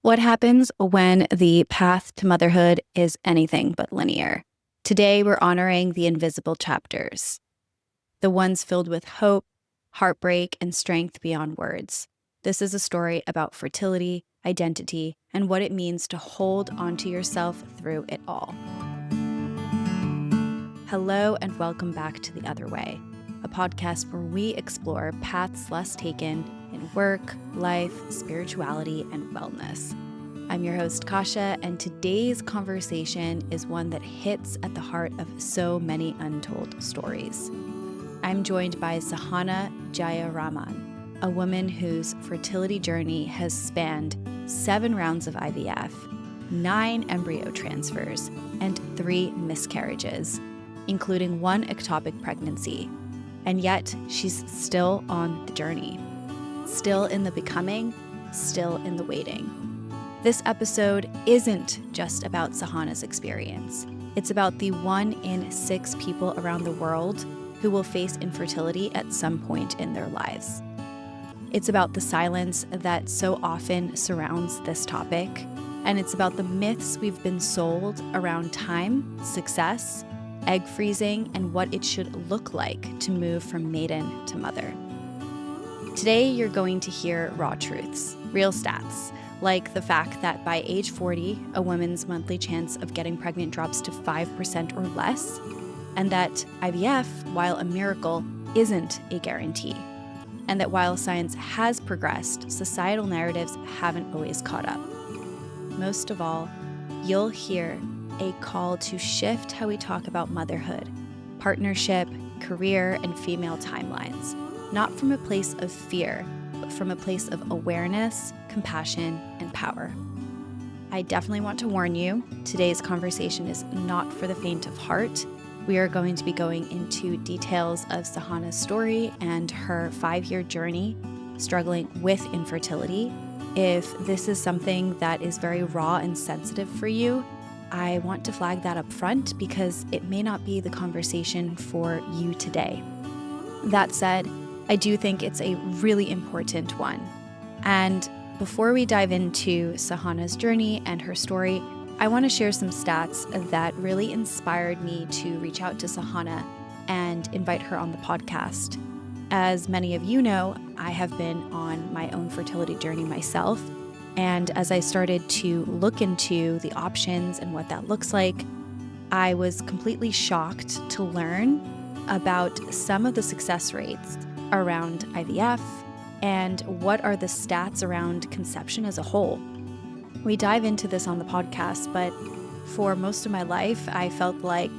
What happens when the path to motherhood is anything but linear? Today, we're honoring the invisible chapters, the ones filled with hope, heartbreak, and strength beyond words. This is a story about fertility, identity, and what it means to hold onto yourself through it all. Hello, and welcome back to The Other Way, a podcast where we explore paths less taken in work, life, spirituality, and wellness. I'm your host, Kasha, and today's conversation is one that hits at the heart of so many untold stories. I'm joined by Sahana Jayaraman, a woman whose fertility journey has spanned 7 rounds of IVF, 9 embryo transfers, and 3 miscarriages, including 1 ectopic pregnancy. And yet, she's still on the journey. Still in the becoming, still in the waiting. This episode isn't just about Sahana's experience. It's about the 1 in 6 people around the world who will face infertility at some point in their lives. It's about the silence that so often surrounds this topic, and it's about the myths we've been sold around time, success, egg freezing, and what it should look like to move from maiden to mother. Today, you're going to hear raw truths, real stats, like the fact that by age 40, a woman's monthly chance of getting pregnant drops to 5% or less, and that IVF, while a miracle, isn't a guarantee, and that while science has progressed, societal narratives haven't always caught up. Most of all, you'll hear a call to shift how we talk about motherhood, partnership, career, and female timelines, not from a place of fear, but from a place of awareness, compassion, and power. I definitely want to warn you, today's conversation is not for the faint of heart. We are going to be going into details of Sahana's story and her 5-year journey struggling with infertility. If this is something that is very raw and sensitive for you, I want to flag that up front because it may not be the conversation for you today. That said, I do think it's a really important one. And before we dive into Sahana's journey and her story, I want to share some stats that really inspired me to reach out to Sahana and invite her on the podcast. As many of you know, I have been on my own fertility journey myself. And as I started to look into the options and what that looks like, I was completely shocked to learn about some of the success rates around IVF and what are the stats around conception as a whole. We dive into this on the podcast, but for most of my life, I felt like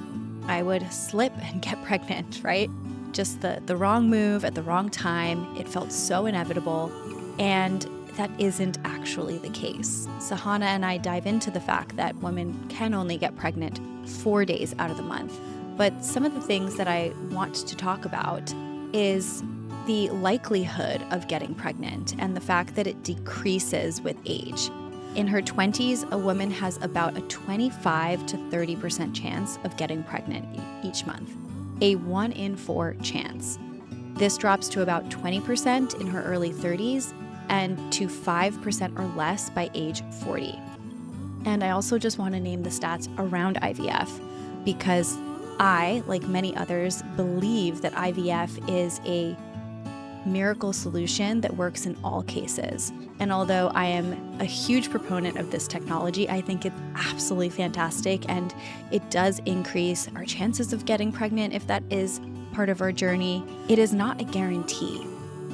I would slip and get pregnant, right? Just the wrong move at the wrong time. It felt so inevitable, and that isn't actually the case. Sahana and I dive into the fact that women can only get pregnant 4 days out of the month. But some of the things that I want to talk about is the likelihood of getting pregnant and the fact that it decreases with age. In her 20s, a woman has about a 25 to 30% chance of getting pregnant each month, a 1 in 4 chance. This drops to about 20% in her early 30s and to 5% or less by age 40. And I also just want to name the stats around IVF because I, like many others, believe that IVF is a miracle solution that works in all cases. And although I am a huge proponent of this technology, I think it's absolutely fantastic and it does increase our chances of getting pregnant if that is part of our journey. It is not a guarantee.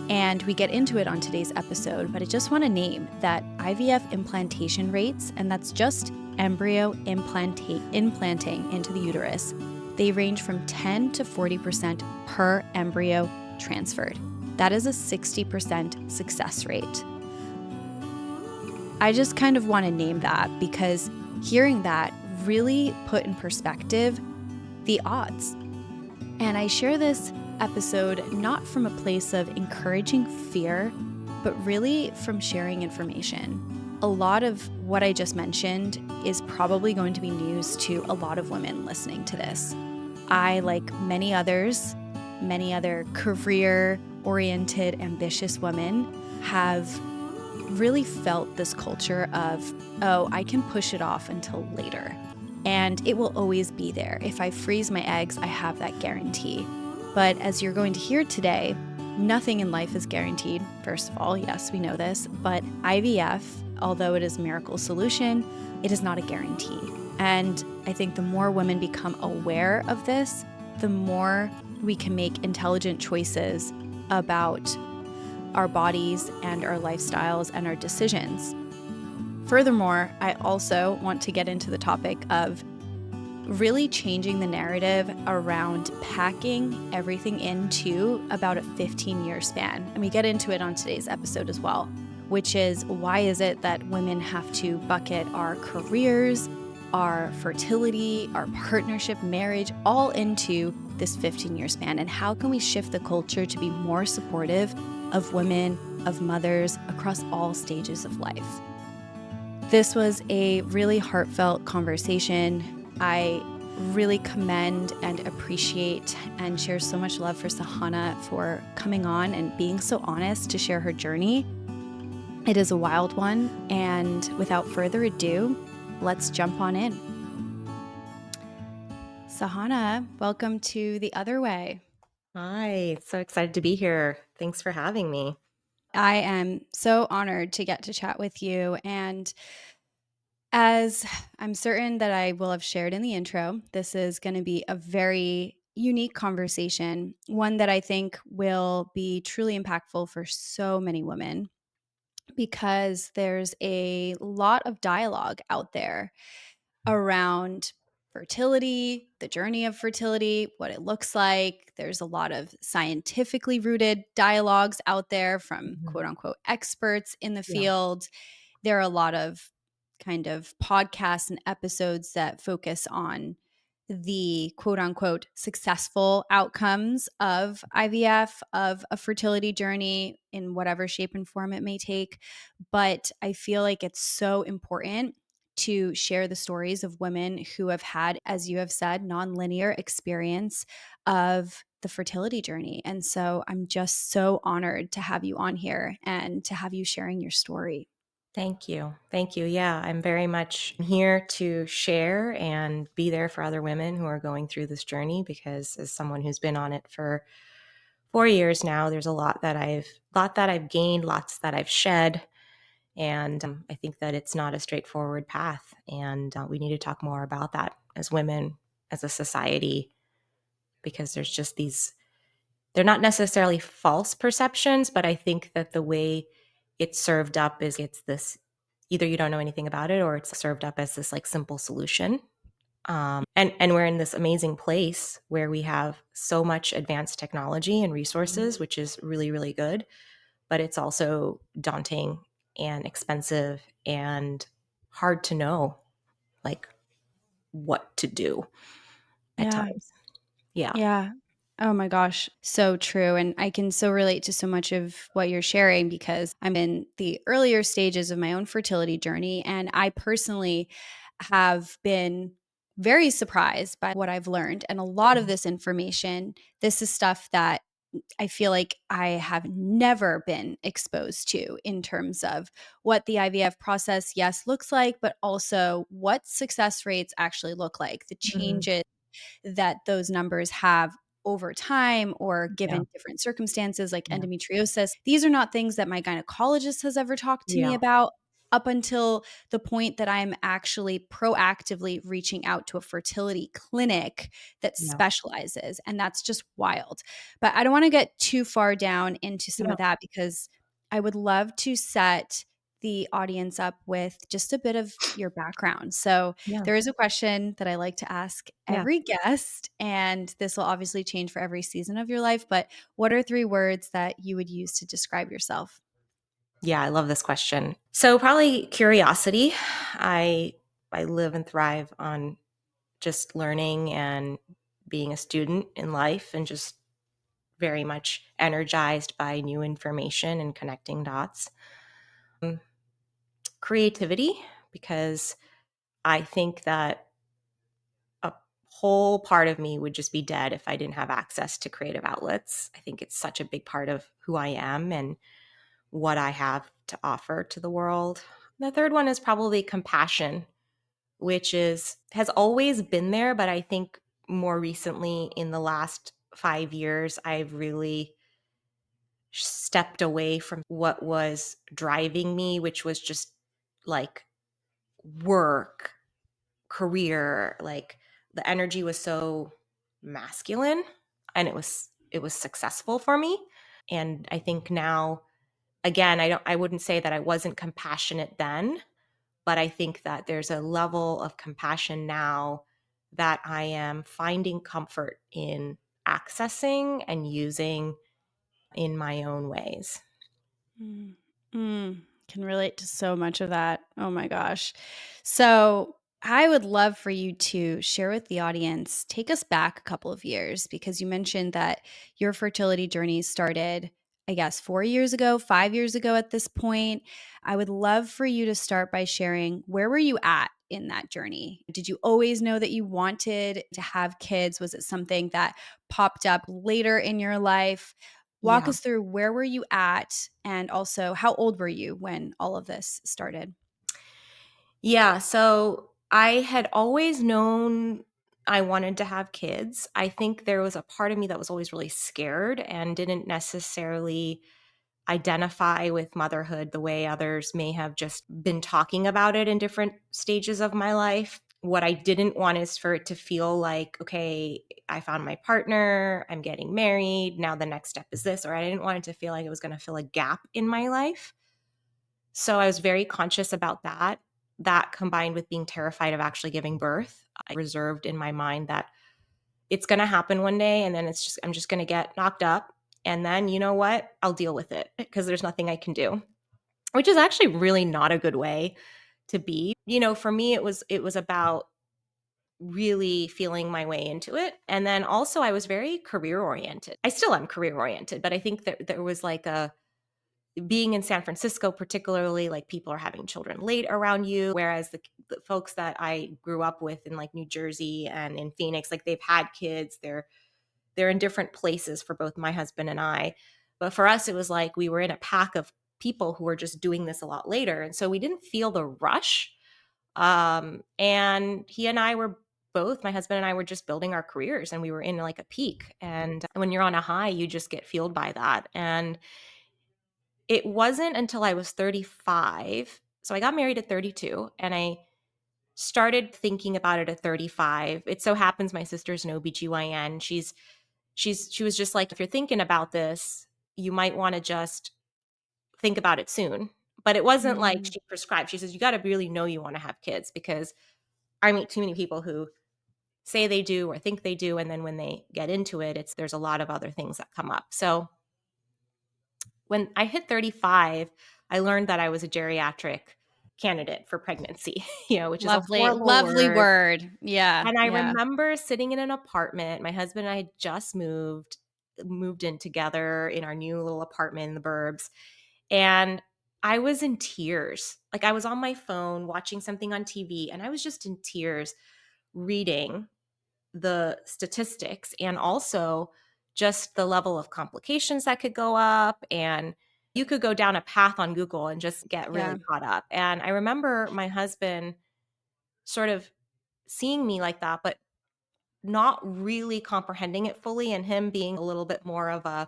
And we get into it on today's episode, but I just want to name that IVF implantation rates, and that's just embryo implanting into the uterus, they range from 10 to 40% per embryo transferred. That is a 60% success rate. I just kind of want to name that because hearing that really put in perspective the odds. And I share this episode not from a place of encouraging fear, but really from sharing information. A lot of what I just mentioned is probably going to be news to a lot of women listening to this. I, like many other career-oriented, ambitious women, have really felt this culture of, oh, I can push it off until later. And it will always be there. If I freeze my eggs, I have that guarantee. But as you're going to hear today, nothing in life is guaranteed. First of all, yes, we know this, but IVF, although it is a miracle solution, it is not a guarantee. And I think the more women become aware of this, the more we can make intelligent choices about our bodies and our lifestyles and our decisions. Furthermore, I also want to get into the topic of really changing the narrative around packing everything into about a 15-year span. And we get into it on today's episode as well, which is why is it that women have to bucket our careers, our fertility, our partnership, marriage, all into this 15-year span? And how can we shift the culture to be more supportive of women, of mothers across all stages of life? This was a really heartfelt conversation. I really commend and appreciate and share so much love for Sahana for coming on and being so honest to share her journey. It is a wild one, and without further ado, let's jump on in. Sahana, welcome to The Other Way. Hi, so excited to be here. Thanks for having me. I am so honored to get to chat with you. And as I'm certain that I will have shared in the intro, this is going to be a very unique conversation, one that I think will be truly impactful for so many women because there's a lot of dialogue out there around fertility, the journey of fertility, what it looks like. There's a lot of scientifically rooted dialogues out there from Mhm. quote unquote experts in the Yeah. field. There are a lot of kind of podcasts and episodes that focus on the quote unquote successful outcomes of IVF, of a fertility journey in whatever shape and form it may take. But I feel like it's so important to share the stories of women who have had, as you have said, nonlinear experience of the fertility journey. And so I'm just so honored to have you on here and to have you sharing your story. Thank you. Thank you. Yeah, I'm very much here to share and be there for other women who are going through this journey because as someone who's been on it for 4 years now, there's a lot that I've gained, lots that I've shed, and I think that it's not a straightforward path, and we need to talk more about that as women, as a society, because there's just these they're not necessarily false perceptions, but I think that the way it's served up is it's this either you don't know anything about it or it's served up as this like simple solution. And we're in this amazing place where we have so much advanced technology and resources, which is really, really good, but it's also daunting and expensive and hard to know like what to do at Yeah. times. Yeah. Yeah. Oh my gosh, so true. And I can so relate to so much of what you're sharing because I'm in the earlier stages of my own fertility journey. And I personally have been very surprised by what I've learned. And a lot of this information, this is stuff that I feel like I have never been exposed to in terms of what the IVF process, yes, looks like, but also what success rates actually look like, the Mhm. changes that those numbers have over time or Yeah. given different circumstances like Yeah. endometriosis. These are not things that my gynecologist has ever talked to me Yeah. about up until the point that I'm actually proactively reaching out to a fertility clinic that Yeah. specializes. And that's just wild. But I don't want to get too far down into some Yeah. of that because I would love to set the audience up with just a bit of your background. So, Yeah. there is a question that I like to ask Yeah. every guest, and this will obviously change for every season of your life. But what are 3 words that you would use to describe yourself? Yeah, I love this question. So probably curiosity. I I live and thrive on just learning and being a student in life and just very much energized by new information and connecting dots. Creativity because I think that a whole part of me would just be dead if I didn't have access to creative outlets. I think it's such a big part of who I am and what I have to offer to the world. The third one is probably compassion, which has always been there, but I think more recently in the last 5 years, I've really stepped away from what was driving me, which was just like work, career, like the energy was so masculine and it was successful for me. And I think now, again, I wouldn't say that I wasn't compassionate then, but I think that there's a level of compassion now that I am finding comfort in accessing and using in my own ways. Mm. Can relate to so much of that. Oh my gosh. So, I would love for you to share with the audience, take us back a couple of years because you mentioned that your fertility journey started, I guess, 4 years ago, 5 years ago at this point. I would love for you to start by sharing where were you at in that journey? Did you always know that you wanted to have kids? Was it something that popped up later in your life? Walk Yeah. us through where were you at and also how old were you when all of this started? Yeah. So I had always known I wanted to have kids. I think there was a part of me that was always really scared and didn't necessarily identify with motherhood the way others may have just been talking about it in different stages of my life. What I didn't want is for it to feel like, okay, I found my partner, I'm getting married, now the next step is this. Or I didn't want it to feel like it was going to fill a gap in my life. So I was very conscious about that. That combined with being terrified of actually giving birth, I reserved in my mind that it's going to happen one day and then I'm just going to get knocked up. And then, you know what? I'll deal with it because there's nothing I can do, which is actually really not a good way to be. For me, it was about really feeling my way into it. And then also I was very career oriented. I still am career oriented, but I think that there was like a being in San Francisco, particularly, like people are having children late around you, whereas the folks that I grew up with in like New Jersey and in Phoenix, like they've had kids, they're in different places for both my husband and I. But for us, it was like we were in a pack of people who were just doing this a lot later, and so we didn't feel the rush. And he and I were both, my husband and I were just building our careers, and we were in like a peak. And when you're on a high, you just get fueled by that. And it wasn't until I was 35. So I got married at 32 and I started thinking about it at 35. It so happens my sister's an OBGYN. She was just like, if you're thinking about this, you might want to just think about it soon. But it wasn't like Mm. she prescribed. She says, you got to really know you want to have kids because I meet too many people who say they do or think they do. And then when they get into it, there's a lot of other things that come up. So when I hit 35, I learned that I was a geriatric candidate for pregnancy, which is a Lovely, horrible lovely word. word. Yeah, And I yeah. remember sitting in an apartment. My husband and I had just moved in together in our new little apartment in the burbs. And I was in tears. Like I was on my phone watching something on TV and I was just in tears reading the statistics and also just the level of complications that could go up. And you could go down a path on Google and just get Yeah. really caught up. And I remember my husband sort of seeing me like that, but not really comprehending it fully, and him being a little bit more of a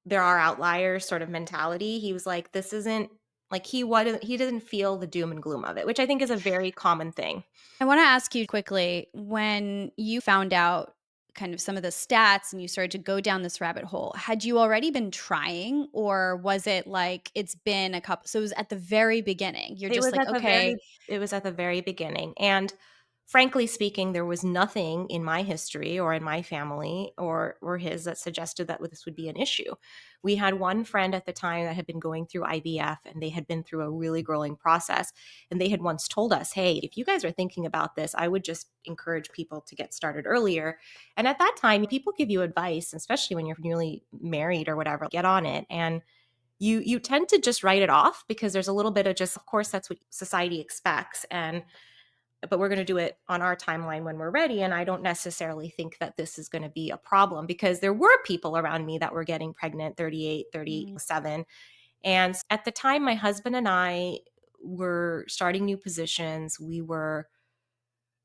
there are outliers sort of mentality. He was like, this isn't like he didn't feel the doom and gloom of it, which I think is a very common thing. I want to ask you quickly when you found out kind of some of the stats and you started to go down this rabbit hole, had you already been trying or was it like it's been a couple? So it was at the very beginning. You're It just was like, at the okay, very beginning, and frankly speaking, there was nothing in my history or in my family or his that suggested that this would be an issue. We had one friend at the time that had been going through IVF, and they had been through a really grueling process, and they had once told us, "Hey, if you guys are thinking about this, I would just encourage people to get started earlier." And at that time, people give you advice, especially when you're newly married or whatever, get on it. And you tend to just write it off because there's a little bit of just, of course, that's what society expects. And but we're going to do it on our timeline when we're ready. And I don't necessarily think that this is going to be a problem, because there were people around me that were getting pregnant 38, Mm. 37. And at the time, my husband and I were starting new positions. We were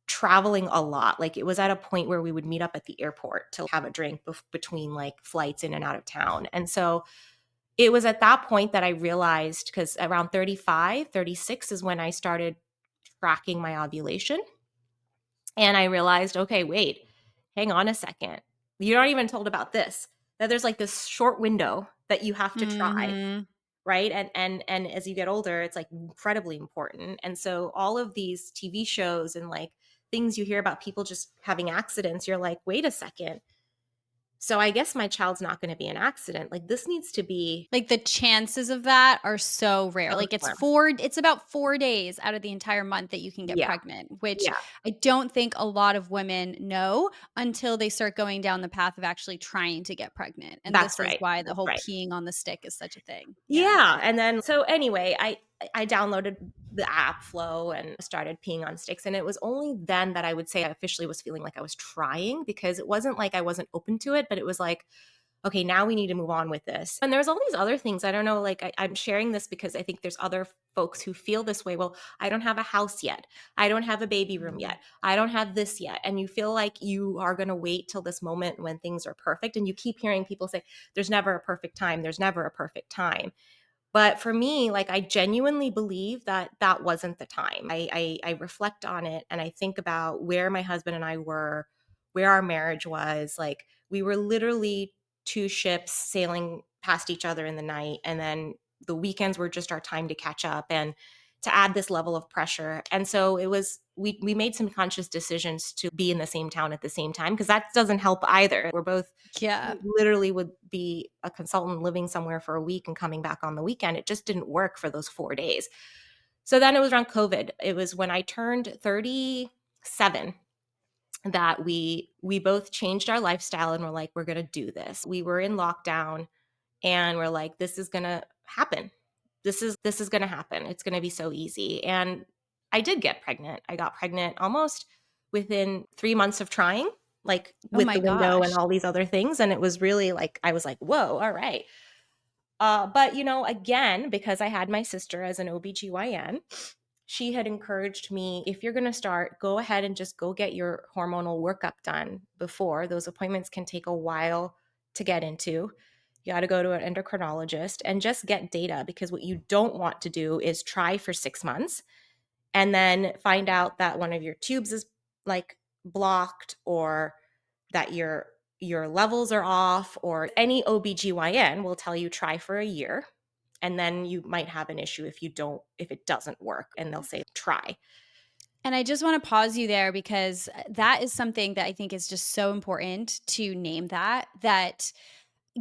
traveling a lot. Like, it was at a point where we would meet up at the airport to have a drink between like flights in and out of town. And so it was at that point that I realized, because around 35, 36 is when I started tracking my ovulation. And I realized, okay, wait, hang on a second. You're not even told about this, that there's like this short window that you have to try, Mhm. right? And as you get older, it's like incredibly important. And so all of these TV shows and like things you hear about people just having accidents, you're like, wait a second. So I guess my child's not going to be an accident. Like, this needs to be Like, the chances of that are so rare. so Like, slim. it's about 4 days out of the entire month that you can get Yeah. pregnant, which Yeah. I don't think a lot of women know until they start going down the path of actually trying to get pregnant, and That's this is right. why the That's whole right. peeing on the stick is such a thing. Yeah. Yeah. And then, so anyway, I downloaded the app Flow and started peeing on sticks. And it was only then that I would say I officially was feeling like I was trying, because it wasn't like I wasn't open to it, but it was like, okay, now we need to move on with this. And there's all these other things. I don't know, like I'm sharing this because I think there's other folks who feel this way. Well, I don't have a house yet. I don't have a baby room Mm. yet. I don't have this yet. And you feel like you are going to wait till this moment when things are perfect. And you keep hearing people say, there's never a perfect time. There's never a perfect time. But for me, like, I genuinely believe that that wasn't the time. I reflect on it and I think about where my husband and I were, where our marriage was. Like, we were literally two ships sailing past each other in the night. And then the weekends were just our time to catch up and to add this level of pressure. And so it was, we made some conscious decisions to be in the same town at the same time, because that doesn't help either. We're both Yeah. literally would be a consultant living somewhere for a week and coming back on the weekend. It just didn't work for those 4 days. So then it was around COVID. It was when I turned 37 that we both changed our lifestyle and we're like, we're going to do this. We were in lockdown and we're like, this is going to happen. This is going to happen. It's going to be so easy. And I did get pregnant. I got pregnant almost within 3 months of trying, like Oh with my the window and gosh. all these other things. And it was really like, I was like, whoa, all right. But again, because I had my sister as an OBGYN, she had encouraged me, if you're going to start, go ahead and just go get your hormonal workup done before. Those appointments can take a while to get into. You got to go to an endocrinologist and just get data, because what you don't want to do is try for 6 months and then find out that one of your tubes is like blocked, or that your levels are off, or any OBGYN will tell you try for a year, and then you might have an issue if it doesn't work, and they'll say try. And I just want to pause you there because that is something that I think is just so important to name that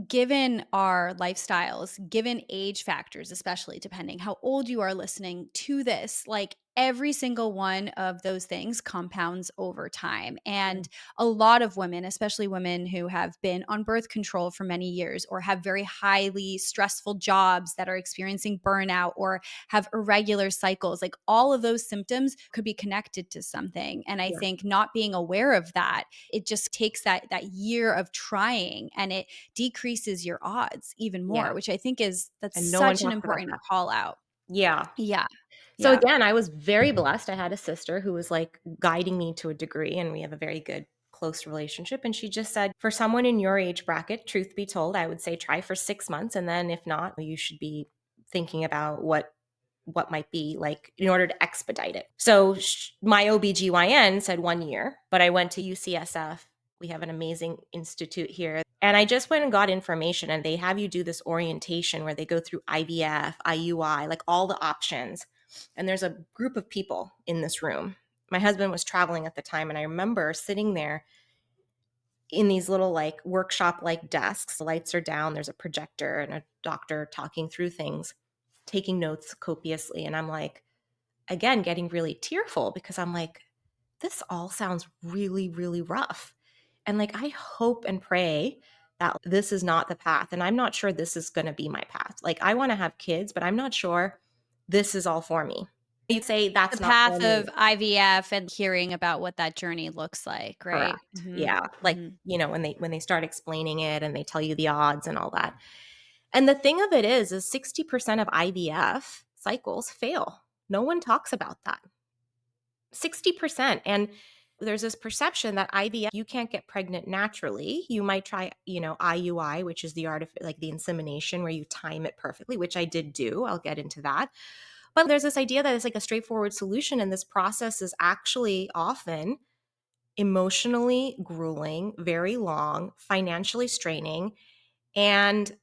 given our lifestyles, given age factors, especially depending how old you are listening to this, like every single one of those things compounds over time. And a lot of women, especially women who have been on birth control for many years or have very highly stressful jobs that are experiencing burnout or have irregular cycles, like all of those symptoms could be connected to something. And I Yeah. think not being aware of that, it just takes that year of trying and it decreases your odds even Yeah. more, which I think that's And no one such an talks about important that. call out. Yeah. Yeah. So Yeah. again, I was very blessed. I had a sister who was like guiding me to a degree, and we have a very good close relationship. And she just said, for someone in your age bracket, truth be told, I would say try for 6 months. And then if not, you should be thinking about what might be like in order to expedite it. So my OBGYN said 1 year, but I went to UCSF. We have an amazing institute here. And I just went and got information, and they have you do this orientation where they go through IVF, IUI, like all the options. And there's a group of people in this room. My husband was traveling at the time, and I remember sitting there in these little like workshop like desks. The lights are down, there's a projector and a doctor talking through things, taking notes copiously. And I'm like, again, getting really tearful, because I'm like, this all sounds really, really rough. And like, I hope and pray that this is not the path. And I'm not sure this is going to be my path. Like, I want to have kids, but I'm not sure this is all for me. You'd say The that's not path for me. of IVF and hearing about what that journey looks like, right? Correct. Mhm, Yeah. Like, mhm. when they start explaining it and they tell you the odds and all that. And the thing of it is 60% of IVF cycles fail. No one talks about that. 60%. And there's this perception that IVF, you can't get pregnant naturally. You might try, IUI, which is the art of like the insemination where you time it perfectly, which I did do. I'll get into that. But there's this idea that it's like a straightforward solution. And this process is actually often emotionally grueling, very long, financially straining. And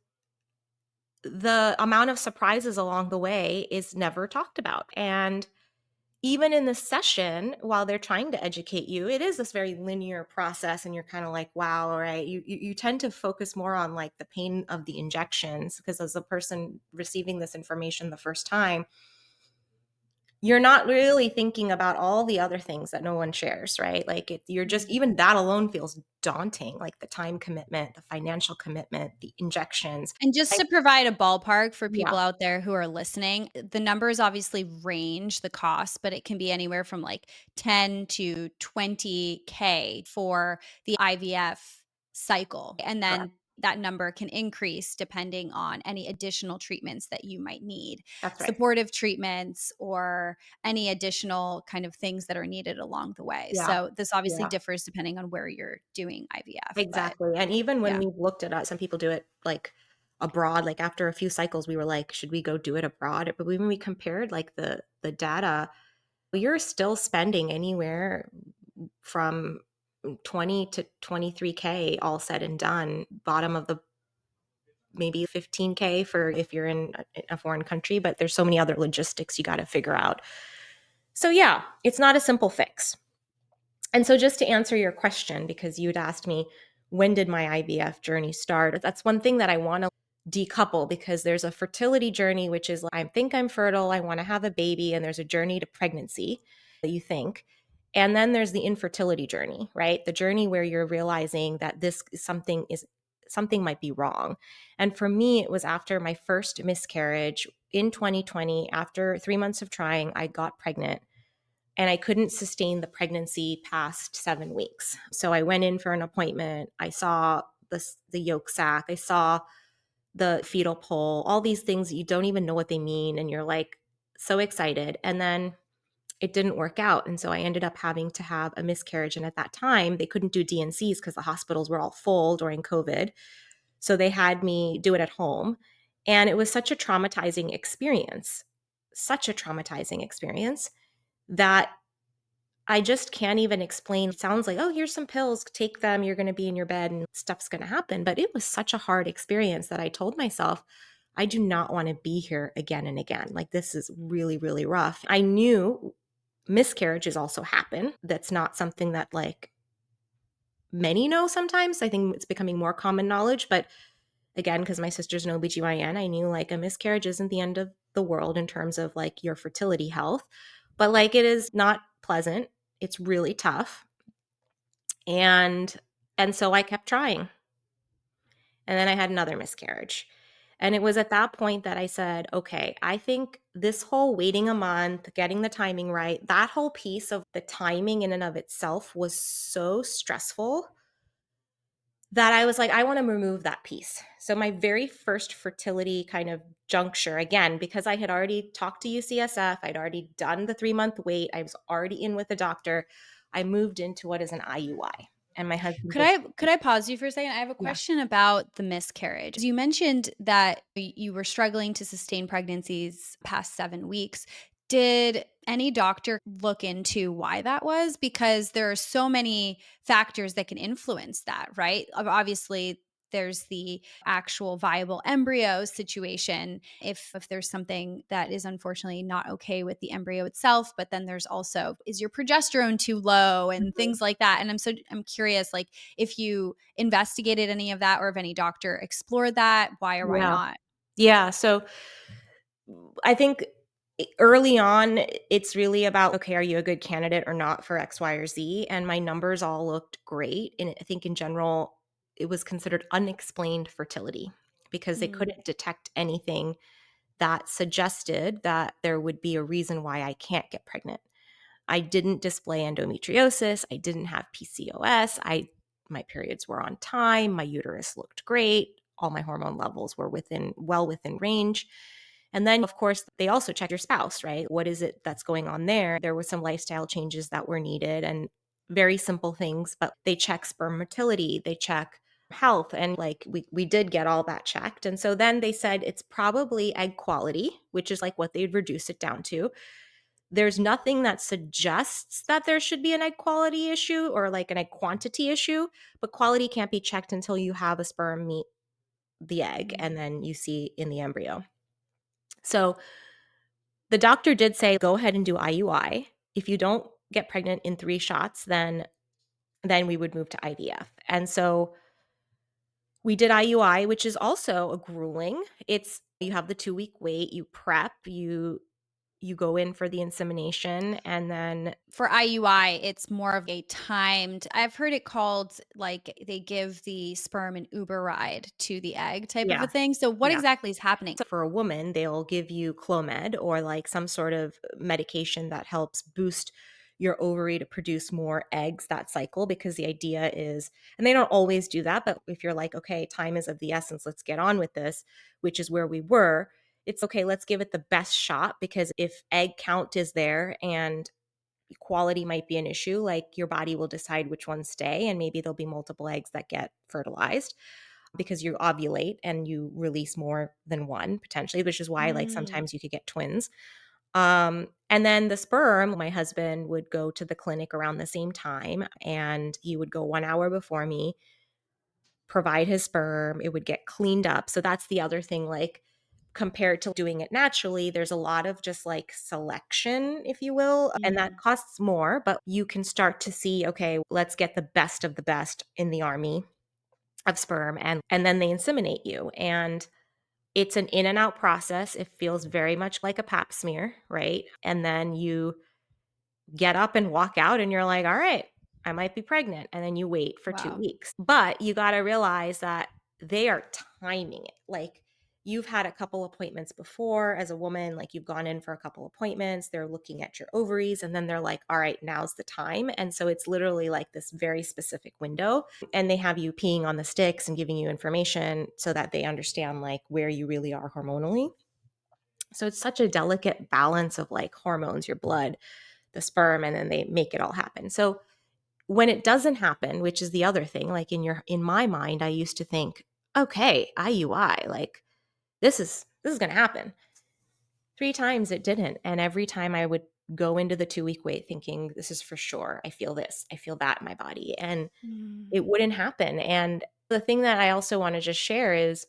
the amount of surprises along the way is never talked about. And even in the session, while they're trying to educate you, it is this very linear process. And you're kind of like, wow, all right. You tend to focus more on like the pain of the injections because as a person receiving this information the first time, you're not really thinking about all the other things that no one shares, right? Like you're just, Mm. even that alone feels daunting, like the time commitment, the financial commitment, the injections. And just I, to provide a ballpark for yeah, people out there who are listening, the numbers obviously range the cost, but it can be anywhere from like 10 to 20K for the IVF cycle. And correct. then that number can increase depending on any additional treatments that you might need, That's right. supportive treatments, or any additional kind of things that are needed along the way. Yeah. So this obviously Yeah. differs depending on where you're doing IVF, but Exactly. And even when yeah. we've looked at some people do it like abroad, like after a few cycles, we were like, should we go do it abroad? But when we compared like the data, you're still spending anywhere from 20 to 23K all said and done. Bottom of the maybe 15K for if you're in a foreign country, but there's so many other logistics you got to figure out. So yeah, it's not a simple fix. And so, just to answer your question, because you'd asked me, when did my IVF journey start? That's one thing that I want to decouple because there's a fertility journey, which is I think I'm fertile, I want to have a baby, and there's a journey to pregnancy that you think. And then there's the infertility journey, right? The journey where you're realizing that this is something might be wrong. And for me, it was after my first miscarriage in 2020. After 3 months of trying, I got pregnant and I couldn't sustain the pregnancy past 7 weeks. So I went in for an appointment. I saw the yolk sac. I saw the fetal pole, all these things you don't even know what they mean. And you're like so excited. And then it didn't work out. And so I ended up having to have a miscarriage. And at that time, they couldn't do DNCs because the hospitals were all full during COVID. So they had me do it at home. And it was such a traumatizing experience that I just can't even explain. It sounds like, oh, here's some pills, take them, you're going to be in your bed and stuff's going to happen. But it was such a hard experience that I told myself, I do not want to be here again and again. Like, this is really, really rough. I knew miscarriages also happen. That's not something that like many know sometimes. I think it's becoming more common knowledge. But again, because my sister's an OBGYN, I knew like a miscarriage isn't the end of the world in terms of like your fertility health. But like it is not pleasant. It's really tough. And so I kept trying. And then I had another miscarriage. And it was at that point that I said, okay, I think this whole waiting a month, getting the timing right, that whole piece of the timing in and of itself was so stressful that I was like, I want to remove that piece. So my very first fertility kind of juncture, again, because I had already talked to UCSF, I'd already done the 3 month wait, I was already in with a doctor, I moved into what is an IUI. And my husband Could just, I pause you for a second? I have a yeah, question about the miscarriage. You mentioned that you were struggling to sustain pregnancies past 7 weeks. Did any doctor look into why that was? Because there are so many factors that can influence that, right? Obviously, there's the actual viable embryo situation. If there's something that is unfortunately not okay with the embryo itself, but then there's also, is your progesterone too low and mhm, things like that. And I'm curious, like, if you investigated any of that or if any doctor explored that, why or why yeah. not? Yeah. So I think early on, it's really about, okay, are you a good candidate or not for X, Y, or Z? And my numbers all looked great. And I think in general, it was considered unexplained fertility because they Mm. couldn't detect anything that suggested that there would be a reason why I can't get pregnant. I didn't display endometriosis. I didn't have PCOS. My periods were on time. My uterus looked great. All my hormone levels were well within range. And then, of course, they also check your spouse, right? What is it that's going on there? There were some lifestyle changes that were needed and very simple things, but they check sperm motility, they check health. And like we did get all that checked. And so then they said it's probably egg quality, which is like what they'd reduce it down to. There's nothing that suggests that there should be an egg quality issue or like an egg quantity issue, but quality can't be checked until you have a sperm meet the egg and then you see in the embryo. So the doctor did say, go ahead and do IUI. If you don't get pregnant in 3 shots, then we would move to IVF. And so we did IUI, which is also a grueling. It's you have the 2-week wait, you prep, you go in for the insemination, and then For IUI, it's more of a timed, I've heard it called, like, they give the sperm an Uber ride to the egg type of a yeah, thing. So what yeah. exactly is happening? So for a woman, they'll give you Clomid or like some sort of medication that helps boost your ovary to produce more eggs that cycle, because the idea is, and they don't always do that, but if you're like, okay, time is of the essence, let's get on with this, which is where we were, it's okay, let's give it the best shot, because if egg count is there and quality might be an issue, like your body will decide which ones stay, and maybe there'll be multiple eggs that get fertilized because you ovulate and you release more than one potentially, which is why like Mm. sometimes you could get twins. And then the sperm, my husband would go to the clinic around the same time and he would go 1 hour before me, provide his sperm, it would get cleaned up. So that's the other thing, like compared to doing it naturally, there's a lot of just like selection, if you will, and that Mm. costs more, but you can start to see, okay, let's get the best of the best in the army of sperm, and then they inseminate you. And it's an in and out process. It feels very much like a pap smear, right? And then you get up and walk out and you're like, all right, I might be pregnant. And then you wait for two Wow. weeks. But you got to realize that they are timing it. Like you've had a couple appointments before as a woman, like you've gone in for a couple appointments, they're looking at your ovaries and then they're like, all right, now's the time. And so it's literally like this very specific window. And they have you peeing on the sticks and giving you information so that they understand like where you really are hormonally. So it's such a delicate balance of like hormones, your blood, the sperm, and then they make it all happen. So when it doesn't happen, which is the other thing, like in my mind, I used to think, okay, IUI, like this is going to happen. 3 times it didn't, and every time I would go into the 2-week wait thinking this is for sure. I feel this, I feel that in my body, and Mm. it wouldn't happen. And the thing that I also want to just share is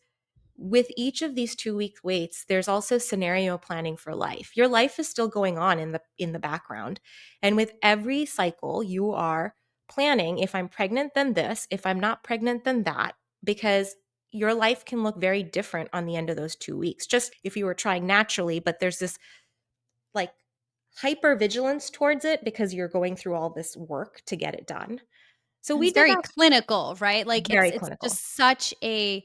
with each of these 2-week waits, there's also scenario planning for life. Your life is still going on in the background. And with every cycle, you are planning, if I'm pregnant, then this, if I'm not pregnant, then that, because your life can look very different on the end of those 2 weeks. Just if you were trying naturally, but there's this like hyper vigilance towards it because you're going through all this work to get it done. So And we it's did very that. clinical, right? Like, Very it's clinical. just such a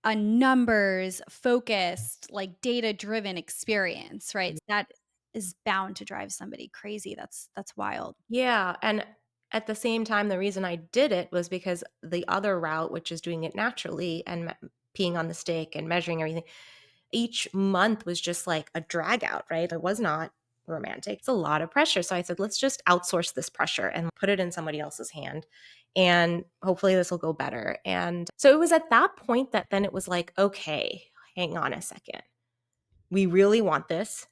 numbers focused, like, data-driven experience, right? That is bound to drive somebody crazy. That's wild. Yeah, and at the same time, the reason I did it was because the other route, which is doing it naturally and peeing on the stick and measuring everything, each month was just like a drag out, right? It was not romantic. It's a lot of pressure. So I said, let's just outsource this pressure and put it in somebody else's hand. And hopefully this will go better. And so it was at that point that then it was like, okay, hang on a second. We really want this.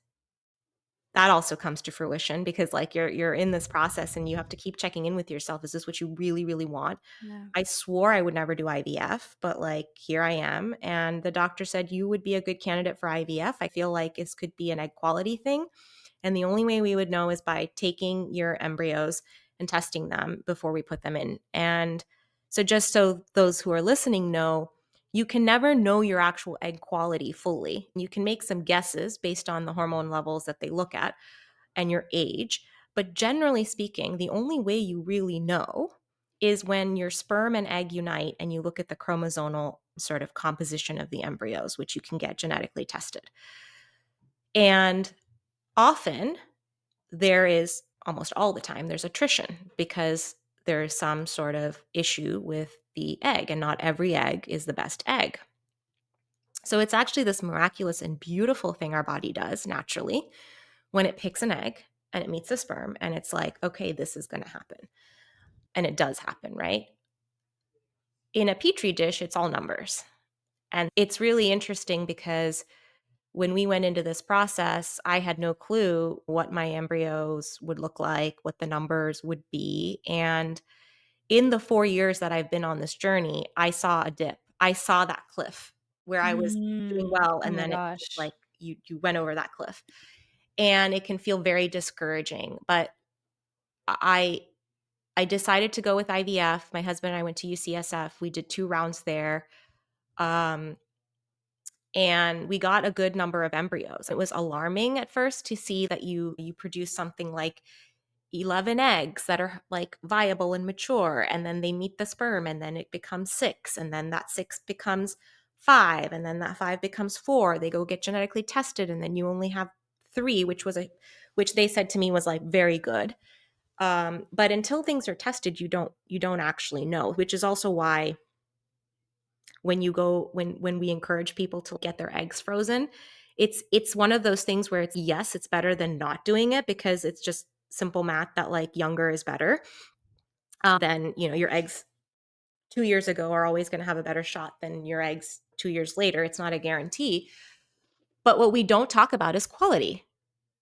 That also comes to fruition because like you're in this process and you have to keep checking in with yourself. Is this what you really, really want? Yeah. I swore I would never do IVF, but like here I am. And the doctor said you would be a good candidate for IVF. I feel like this could be an egg quality thing. And the only way we would know is by taking your embryos and testing them before we put them in. And so just so those who are listening know, you can never know your actual egg quality fully. You can make some guesses based on the hormone levels that they look at and your age. But generally speaking, the only way you really know is when your sperm and egg unite and you look at the chromosomal sort of composition of the embryos, which you can get genetically tested. And often there is, almost all the time, there's attrition because there is some sort of issue with the egg, and not every egg is the best egg. So it's actually this miraculous and beautiful thing our body does naturally when it picks an egg and it meets a sperm, and it's like, okay, this is going to happen. And it does happen, right? In a petri dish, it's all numbers. And it's really interesting because when we went into this process, I had no clue what my embryos would look like, what the numbers would be. And in the 4 years that I've been on this journey, I saw a dip. I saw that cliff where I was doing well, Oh and my then it's gosh. like you went over that cliff. And it can feel very discouraging, but I I decided to go with IVF. My husband and I went to UCSF. We did 2 rounds there. Um, and we got a good number of embryos. It was alarming at first to see that you produce something like 11 eggs that are like viable and mature, and then they meet the sperm, and then it becomes 6, and then that 6 becomes 5, and then that 5 becomes 4. They go get genetically tested, and then you only have 3, which they said to me was like very good. But until things are tested, you don't actually know, which is also why when we encourage people to get their eggs frozen, it's one of those things where it's better than not doing it, because it's just simple math that like younger is better. Then your eggs 2 years ago are always going to have a better shot than your eggs 2 years later. It's not a guarantee. But what we don't talk about is quality.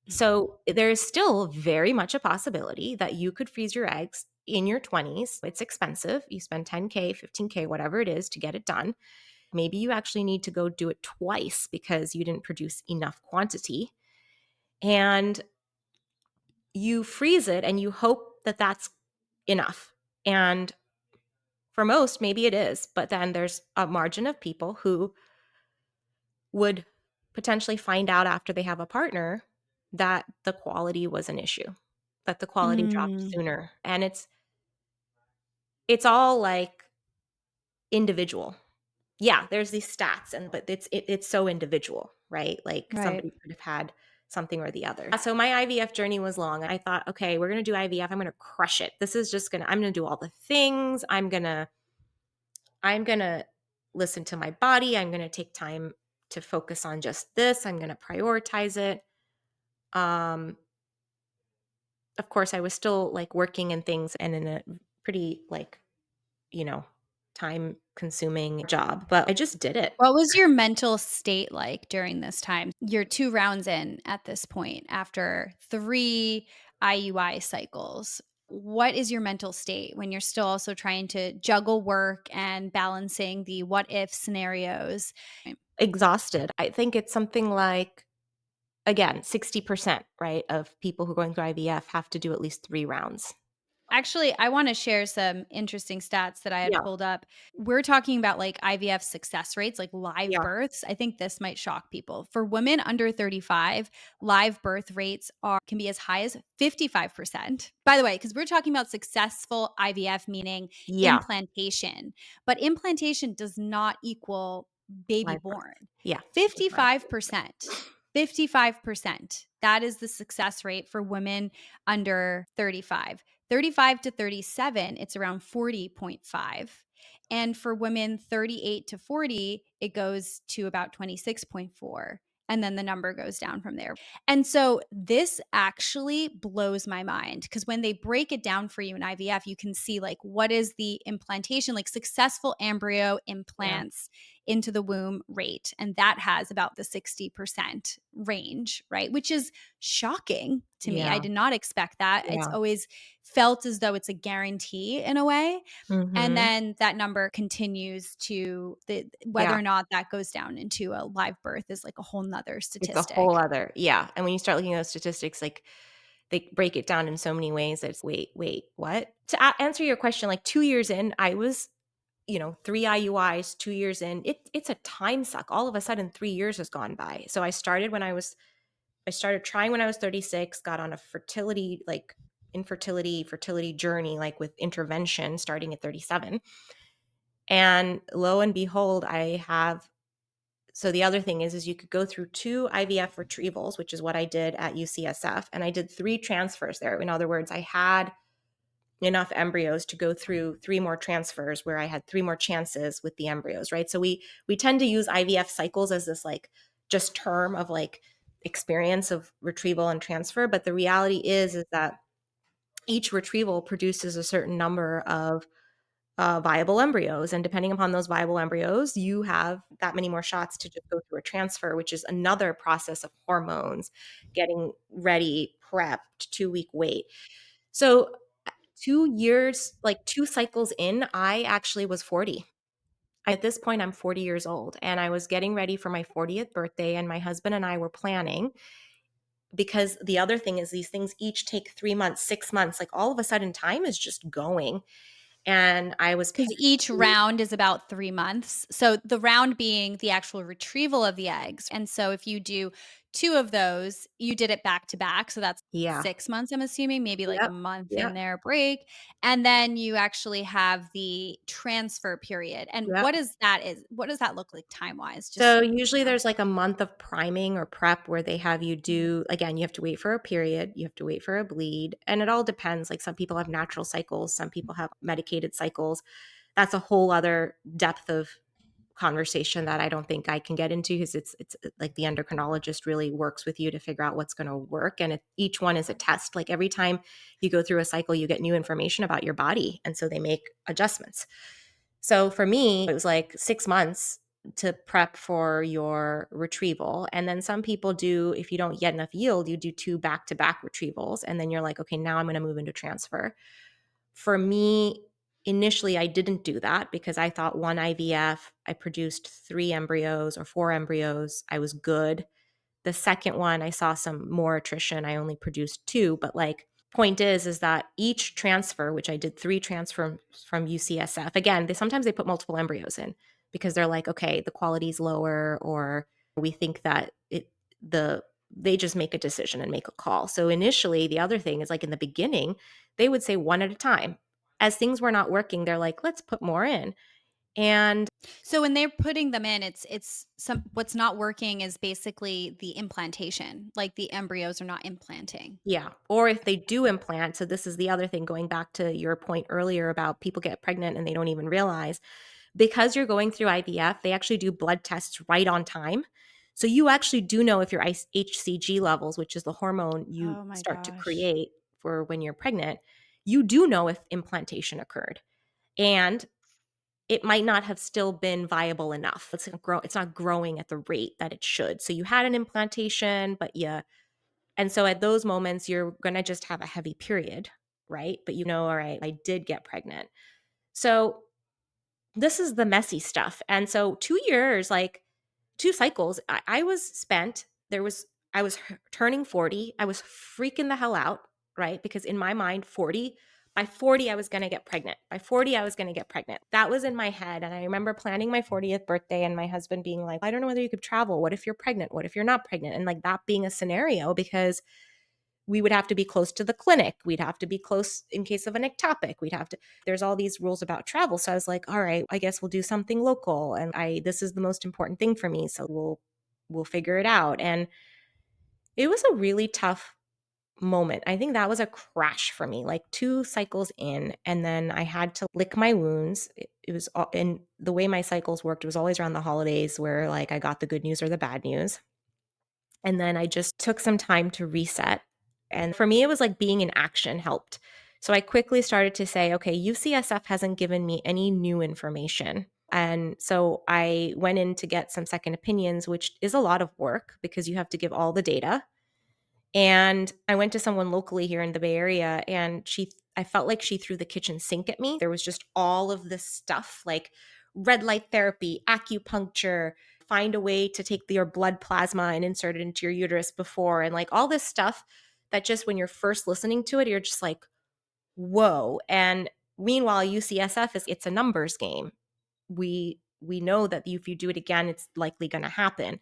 So there is still very much a possibility that you could freeze your eggs in your 20s. It's expensive. You spend 10K, 15K, whatever it is to get it done. Maybe you actually need to go do it twice because you didn't produce enough quantity. And you freeze it and you hope that that's enough. And for most, maybe it is. But then there's a margin of people who would potentially find out after they have a partner that the quality was an issue, that the quality dropped Mm, sooner. And it's all like individual. Yeah, there's these stats, but it's so individual, right? Like right. somebody could have had something or the other. So my IVF journey was long. I thought, okay, we're gonna do IVF. I'm gonna crush it. I'm gonna do all the things. I'm gonna listen to my body. I'm gonna take time to focus on just this. I'm gonna prioritize it. Um, of course, I was still like working and things, and in a pretty like you know time consuming job, but I just did it. What was your mental state like during this time? You're 2 rounds in at this point after 3 IUI cycles. What is your mental state when you're still also trying to juggle work and balancing the what if scenarios? Exhausted. I think it's something like, again, 60%, right, of people who are going through IVF have to do at least 3 rounds. Actually, I wanna share some interesting stats that I had Yeah, pulled up. We're talking about, like, IVF success rates, like live yeah, births. I think this might shock people. For women under 35, live birth rates can be as high as 55%. By the way, because 'cause we're talking about successful IVF, meaning yeah, implantation, but implantation does not equal baby live birth. born. Yeah, that's right. 55%. 55%. That is the success rate for women under 35. 35 to 37, it's around 40.5. And for women 38 to 40, it goes to about 26.4. And then the number goes down from there. And so this actually blows my mind because when they break it down for you in IVF, you can see like what is the implantation, like successful embryo Yeah, implants into the womb rate. And that has about the 60% range, right? Which is shocking to me. I yeah, did not expect that. It's yeah. always felt as though it's a guarantee in a way. And Mhm. then that number continues to whether Yeah, or not that goes down into a live birth is like a whole nother it's a whole statistic. other, yeah, and when you start looking at those statistics, like, they break it down in so many ways that it's, "Wait, what?" To answer your question, like, 2 years in, I was 3 IUIs, 2 years in, it's a time suck. All of a sudden, 3 years has gone by. So I started trying when I was 36, got on a fertility journey, like, with intervention starting at 37, and lo and behold, I have So the other thing is you could go through 2 IVF retrievals, which is what I did at UCSF, and I did 3 transfers there. In other words, I had enough embryos to go through 3 more transfers where I had 3 more chances with the embryos, right? So we tend to use IVF cycles as this like just term of like experience of retrieval and transfer, but the reality is that each retrieval produces a certain number of viable embryos. And depending upon those viable embryos, you have that many more shots to just go through a transfer, which is another process of hormones, getting ready, prepped, 2-week wait. So 2 years, like 2 cycles in, I actually was 40. At this point, I'm 40 years old, and I was getting ready for my 40th birthday, and my husband and I were planning, because the other thing is these things each take 3 months, 6 months, like all of a sudden time is just going. And I was Because each round is about 3 months. So the round being the actual retrieval of the eggs. And so if you do 2 of those, you did it back to back. So that's yeah. 6 months, I'm assuming, maybe like a Yep. month in Yep. there break. And then you actually have the transfer period. And Yep. what does that look like time-wise? So Just, usually there's like a month of priming or prep where they have you do, again, you have to wait for a period, you have to wait for a bleed, and it all depends. Like some people have natural cycles, some people have medicated cycles. That's a whole other depth of conversation that I don't think I can get into, because it's like the endocrinologist really works with you to figure out what's going to work, and each one is a test. Like every time you go through a cycle, you get new information about your body, and so they make adjustments. So for me, it was like 6 months to prep for your retrieval. And then some people do, if you don't get enough yield, you do 2 back-to-back retrievals, and then you're like, okay, now I'm going to move into transfer. For me, initially, I didn't do that because I thought 1 IVF, I produced 3 embryos or 4 embryos. I was good. The second one, I saw some more attrition. I only produced 2, but like point is that each transfer, which I did 3 transfers from UCSF, again, sometimes they put multiple embryos in because they're like, okay, the quality's lower, or we think that they just make a decision and make a call. So initially, the other thing is like in the beginning, they would say 1 at a time. As things were not working, they're like, let's put more in. And so when they're putting them in, it's some what's not working is basically the implantation. Like the embryos are not implanting. yeah, or if they do implant, so this is the other thing, going back to your point earlier about people get pregnant and they don't even realize, because you're going through IVF, they actually do blood tests right on time. So you actually do know if your HCG levels, which is the hormone you Oh my start to gosh. create for when you're pregnant, you do know if implantation occurred. And it might not have still been viable enough. It's not growing at the rate that it should. So you had an implantation, but and so at those moments, you're going to just have a heavy period, right? But all right, I did get pregnant. So this is the messy stuff. And so 2 years, like 2 cycles, I was spent. I was turning 40. I was freaking the hell out, right? Because in my mind, by 40, I was going to get pregnant. By 40, I was going to get pregnant. That was in my head. And I remember planning my 40th birthday and my husband being like, I don't know whether you could travel. What if you're pregnant? What if you're not pregnant? And like that being a scenario, because we would have to be close to the clinic. We'd have to be close in case of an ectopic. There's all these rules about travel. So I was like, all right, I guess we'll do something local. And this is the most important thing for me. So we'll figure it out. And it was a really tough moment. I think that was a crash for me, like 2 cycles in. And then I had to lick my wounds. It was, and the way my cycles worked, it was always around the holidays where like I got the good news or the bad news. And then I just took some time to reset. And for me, it was like being in action helped. So I quickly started to say, okay, UCSF hasn't given me any new information. And so I went in to get some second opinions, which is a lot of work because you have to give all the data. And I went to someone locally here in the Bay Area, and I felt like she threw the kitchen sink at me. There was just all of this stuff like red light therapy, acupuncture, find a way to take your blood plasma and insert it into your uterus before, and like all this stuff that just when you're first listening to it, you're just like, whoa. And meanwhile, UCSF it's a numbers game. We know that if you do it again, it's likely going to happen.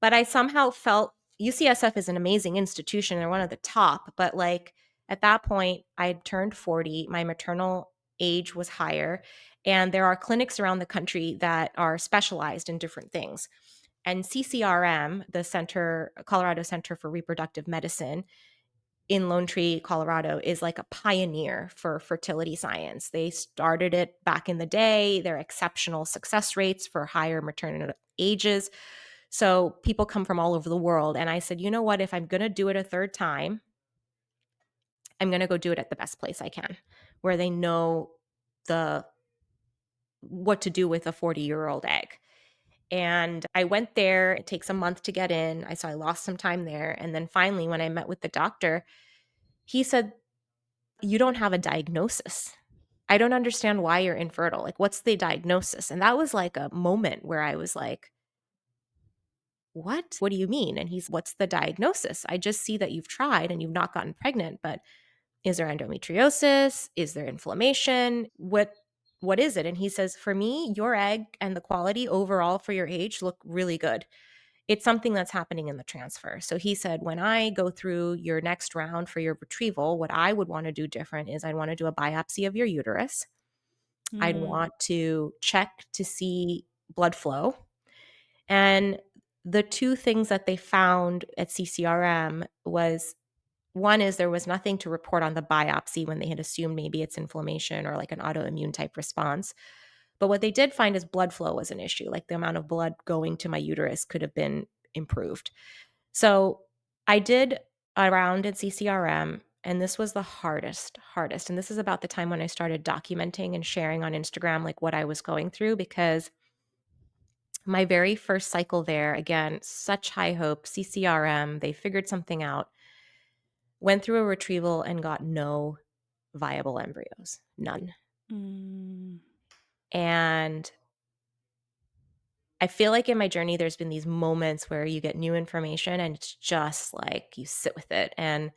But I somehow felt UCSF is an amazing institution. They're one of the top. But like at that point, I had turned 40. My maternal age was higher. And there are clinics around the country that are specialized in different things. And CCRM, the Colorado Center for Reproductive Medicine in Lone Tree, Colorado, is like a pioneer for fertility science. They started it back in the day. They're exceptional success rates for higher maternal ages. So people come from all over the world. And I said, you know what? If I'm going to do it a third time, I'm going to go do it at the best place I can, where they know the what to do with a 40-year-old egg. And I went there. It takes a month to get in. I lost some time there. And then finally, when I met with the doctor, he said, you don't have a diagnosis. I don't understand why you're infertile. Like, what's the diagnosis? And that was like a moment where I was like, what? What do you mean? And what's the diagnosis? I just see that you've tried and you've not gotten pregnant, but is there endometriosis? Is there inflammation? What is it? And he says, for me, your egg and the quality overall for your age look really good. It's something that's happening in the transfer. So he said, when I go through your next round for your retrieval, what I would want to do different is I'd want to do a biopsy of your uterus. I'd want to check to see blood flow. And the two things that they found at CCRM was, one is there was nothing to report on the biopsy when they had assumed maybe it's inflammation or like an autoimmune type response. But what they did find is blood flow was an issue. Like the amount of blood going to my uterus could have been improved. So I did a round at CCRM, and this was the hardest. And this is about the time when I started documenting and sharing on Instagram like what I was going through, because my very first cycle there, again, such high hope, CCRM, they figured something out, went through a retrieval and got no viable embryos, none. And I feel like in my journey, there's been these moments where you get new information and it's just like you sit with it. And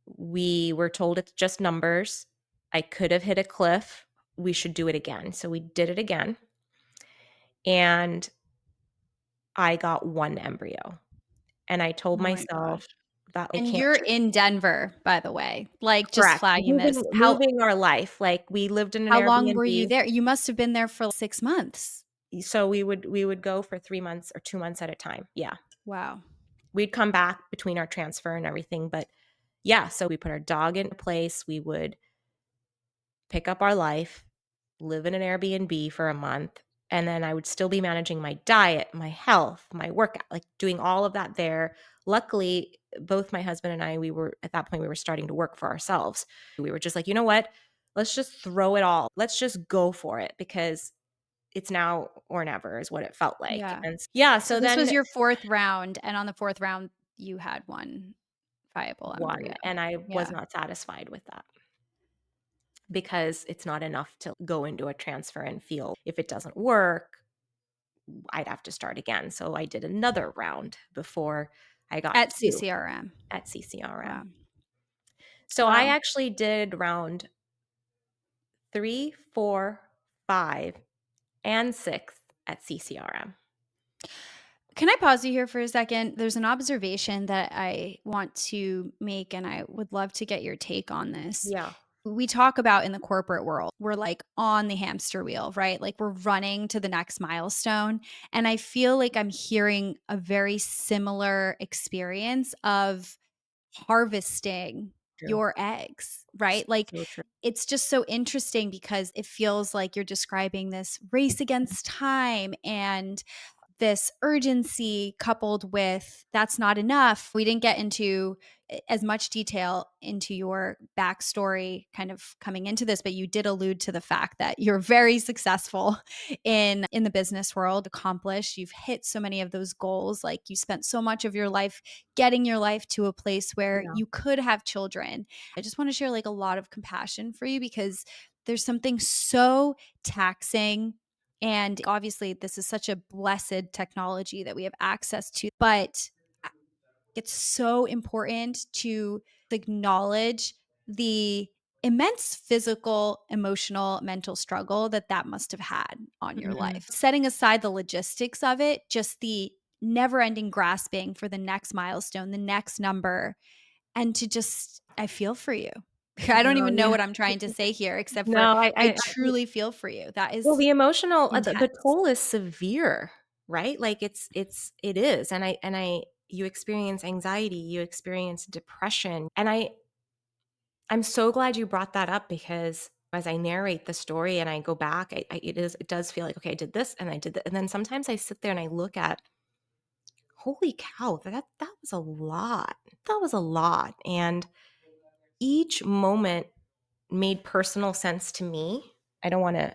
we were told it's just numbers. I could have hit a cliff. We should do it again. So we did it again. And I got one embryo. And I told Oh my myself gosh. that I And can't. you're in Denver, by the way, like, just Correct. flagging this. Moving our life. Like we lived in an How long were you Airbnb. there? You must have been there for 6 months. So we would go for 3 months or 2 months at a time. Yeah. Wow. We'd come back between our transfer and everything. But yeah, so we put our dog in place. We would pick up our life, live in an Airbnb for a month, and then I would still be managing my diet, my health, my workout, like doing all of that there. Luckily, both my husband and I, we were at that point, we were starting to work for ourselves. We were just like, you know what? Let's just throw it all. Let's just go for it, because it's now or never is what it felt like. Yeah. And yeah, So so this was then your 4th round, and on the 4th round, you had one viable one, embryo. and I was Yeah. not satisfied with that, because it's not enough to go into a transfer and feel if it doesn't work, I'd have to start again. So I did another round before I got At two CCRM. at CCRM. Wow. So I Wow. actually did round 3, 4, 5, and 6 at CCRM. Can I pause you here for a second? There's an observation that I want to make, and I would love to get your take on this. Yeah. We talk about in the corporate world, we're like on the hamster wheel, right? Like we're running to the next milestone. And I feel like I'm hearing a very similar experience of harvesting True. your eggs, right? Like So true. it's just so interesting because it feels like you're describing this race against time and this urgency coupled with that's not enough. We didn't get into as much detail into your backstory kind of coming into this, but you did allude to the fact that you're very successful in the business world, accomplished. You've hit so many of those goals. Like you spent so much of your life getting your life to a place where Yeah. you could have children. I just want to share like a lot of compassion for you because there's something so taxing, and obviously, this is such a blessed technology that we have access to, but it's so important to acknowledge the immense physical, emotional, mental struggle that that must have had on your Mhm. life. Setting aside the logistics of it, just the never ending grasping for the next milestone, the next number, and to just, I feel for you. I don't No, even know yeah. what I'm trying to say here, except for No, I truly feel for you. That well, is the emotional, the intense. toll is severe. right? Like it is. And you experience anxiety, you experience depression. And I'm so glad you brought that up because as I narrate the story and I go back, it does feel like, okay, I did this and I did that. And then sometimes I sit there and I look at, holy cow, that was a lot. That was a lot. And each moment made personal sense to me. I don't want to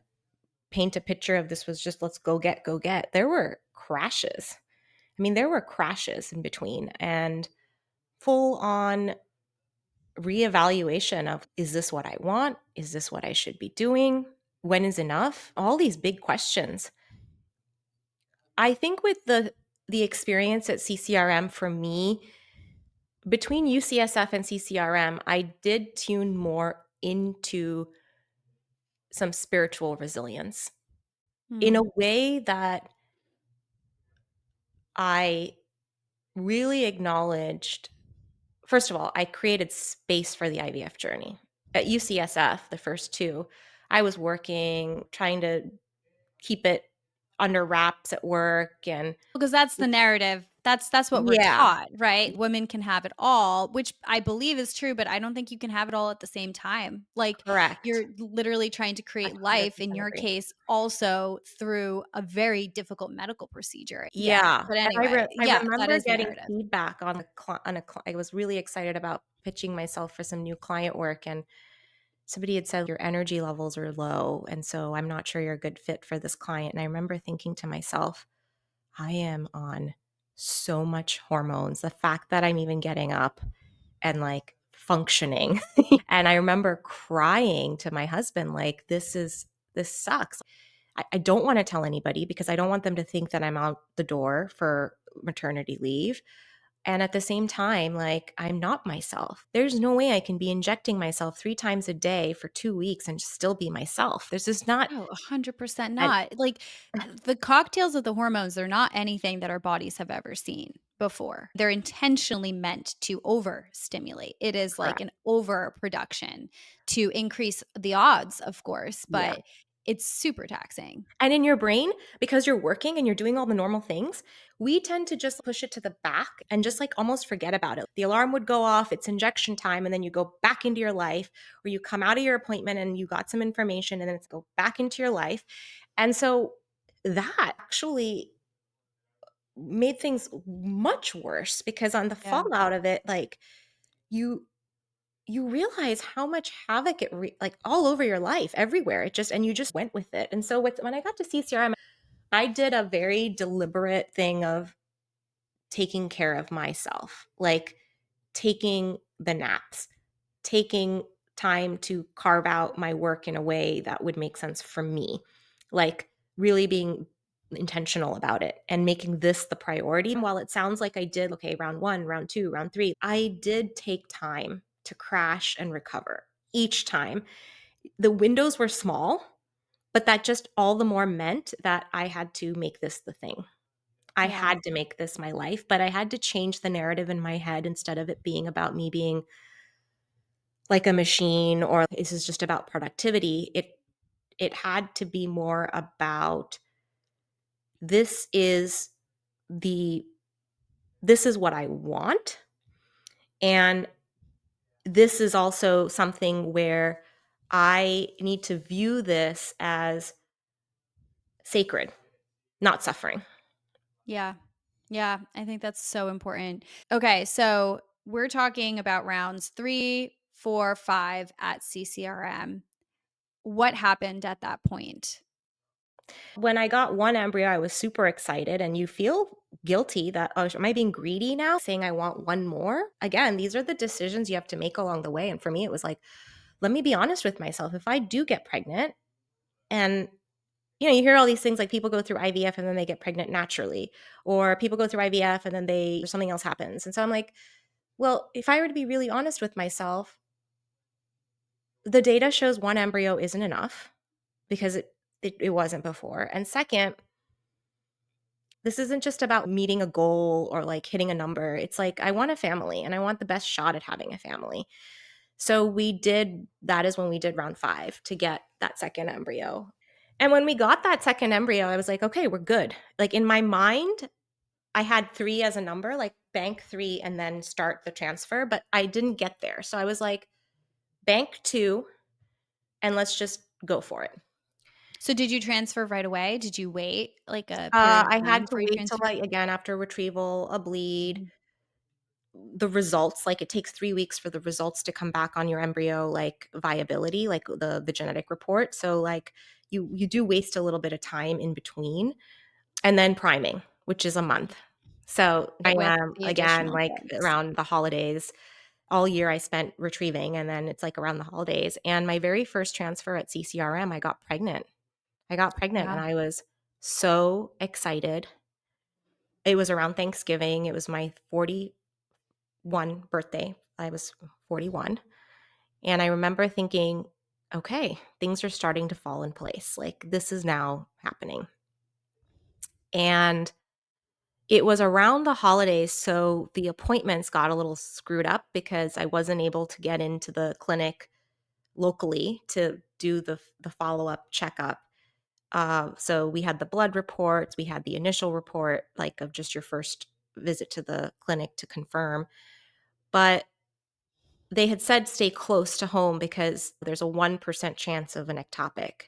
paint a picture of this was just let's go get, go get. There were crashes. I mean, there were crashes in between and full on reevaluation of, is this what I want? Is this what I should be doing? When is enough? All these big questions. I think with the experience at CCRM for me, between UCSF and CCRM, I did tune more into some spiritual resilience in a Hmm. way that I really acknowledged. First of all, I created space for the IVF journey. At UCSF, the first two, I was working, trying to keep it under wraps at work and Because that's the narrative. That's what we're yeah, taught, right? Women can have it all, which I believe is true, but I don't think you can have it all at the same time. Like, you're correct. literally trying to create life, in 100% your agree. case, also through a very difficult medical procedure. Yeah, Yeah, but and anyway, I yeah, that remember is the getting narrative. feedback on I was really excited about pitching myself for some new client work, and somebody had said, "Your energy levels are low, and so I'm not sure you're a good fit for this client." And I remember thinking to myself, I am on so much hormones. The fact that I'm even getting up and like functioning. And I remember crying to my husband, like, this sucks. I don't want to tell anybody because I don't want them to think that I'm out the door for maternity leave. And at the same time, like, I'm not myself. There's no way I can be injecting myself 3 times a day for 2 weeks and still be myself. There's just not. Oh, 100% And not. Like, the cocktails of the hormones, they're not anything that our bodies have ever seen before. They're intentionally meant to overstimulate. It is like correct. an overproduction to increase the odds, of course, Yeah. but it's super taxing. And in your brain, because you're working and you're doing all the normal things, we tend to just push it to the back and just like almost forget about it. The alarm would go off, it's injection time, and then you go back into your life, or you come out of your appointment and you got some information and then it's go back into your life. And so that actually made things much worse because on the Yeah. fallout of it, like you you realize how much havoc like all over your life everywhere it just and you just went with it. And so when I got to CCRM, I did a very deliberate thing of taking care of myself, like taking the naps, taking time to carve out my work in a way that would make sense for me, like really being intentional about it and making this the priority. And while it sounds like I did, okay, round one, round two, round three, I did take time to crash and recover each time. The windows were small, but that just all the more meant that I had to make this the thing. I Yeah. had to make this my life, but I had to change the narrative in my head instead of it being about me being like a machine or this is just about productivity. It had to be more about this is the this is what I want, and this is also something where I need to view this as sacred, not suffering. Yeah. Yeah, I think that's so important. Okay, so we're talking about rounds 3, 4, 5 at CCRM. What happened at that point? When I got one embryo, I was super excited, and you feel guilty that, oh, am I being greedy now, saying I want one more? Again, these are the decisions you have to make along the way. And for me, it was like, let me be honest with myself. If I do get pregnant, and you hear all these things like people go through IVF and then they get pregnant naturally, or people go through IVF and then something else happens. And so I'm like, well, if I were to be really honest with myself, the data shows one embryo isn't enough because it wasn't before. And second, this isn't just about meeting a goal or like hitting a number. It's like, I want a family and I want the best shot at having a family. So that is when we did round 5 to get that second embryo. And when we got that second embryo, I was like, okay, we're good. Like in my mind, I had 3 as a number, like bank 3 and then start the transfer, but I didn't get there. So I was like, bank 2 and let's just go for it. So did you transfer right away? Did you wait like a period of I time had to before you wait till transferred? again, after retrieval, a bleed, Mhm. the results, like it takes 3 weeks for the results to come back on your embryo, like viability, like the genetic report. So like you do waste a little bit of time in between, and then priming, which is a month. So I With am the again additional like things. around the holidays. All year I spent retrieving, and then it's like around the holidays. And my very first transfer at CCRM, I got pregnant. I got pregnant and Wow. I was so excited. It was around Thanksgiving. It was my 41 birthday. I was 41. And I remember thinking, okay, things are starting to fall in place. Like this is now happening. And it was around the holidays, so the appointments got a little screwed up because I wasn't able to get into the clinic locally to do the follow-up checkup. So we had the blood reports, we had the initial report, like, of just your first visit to the clinic to confirm, but they had said stay close to home because there's a 1% chance of an ectopic.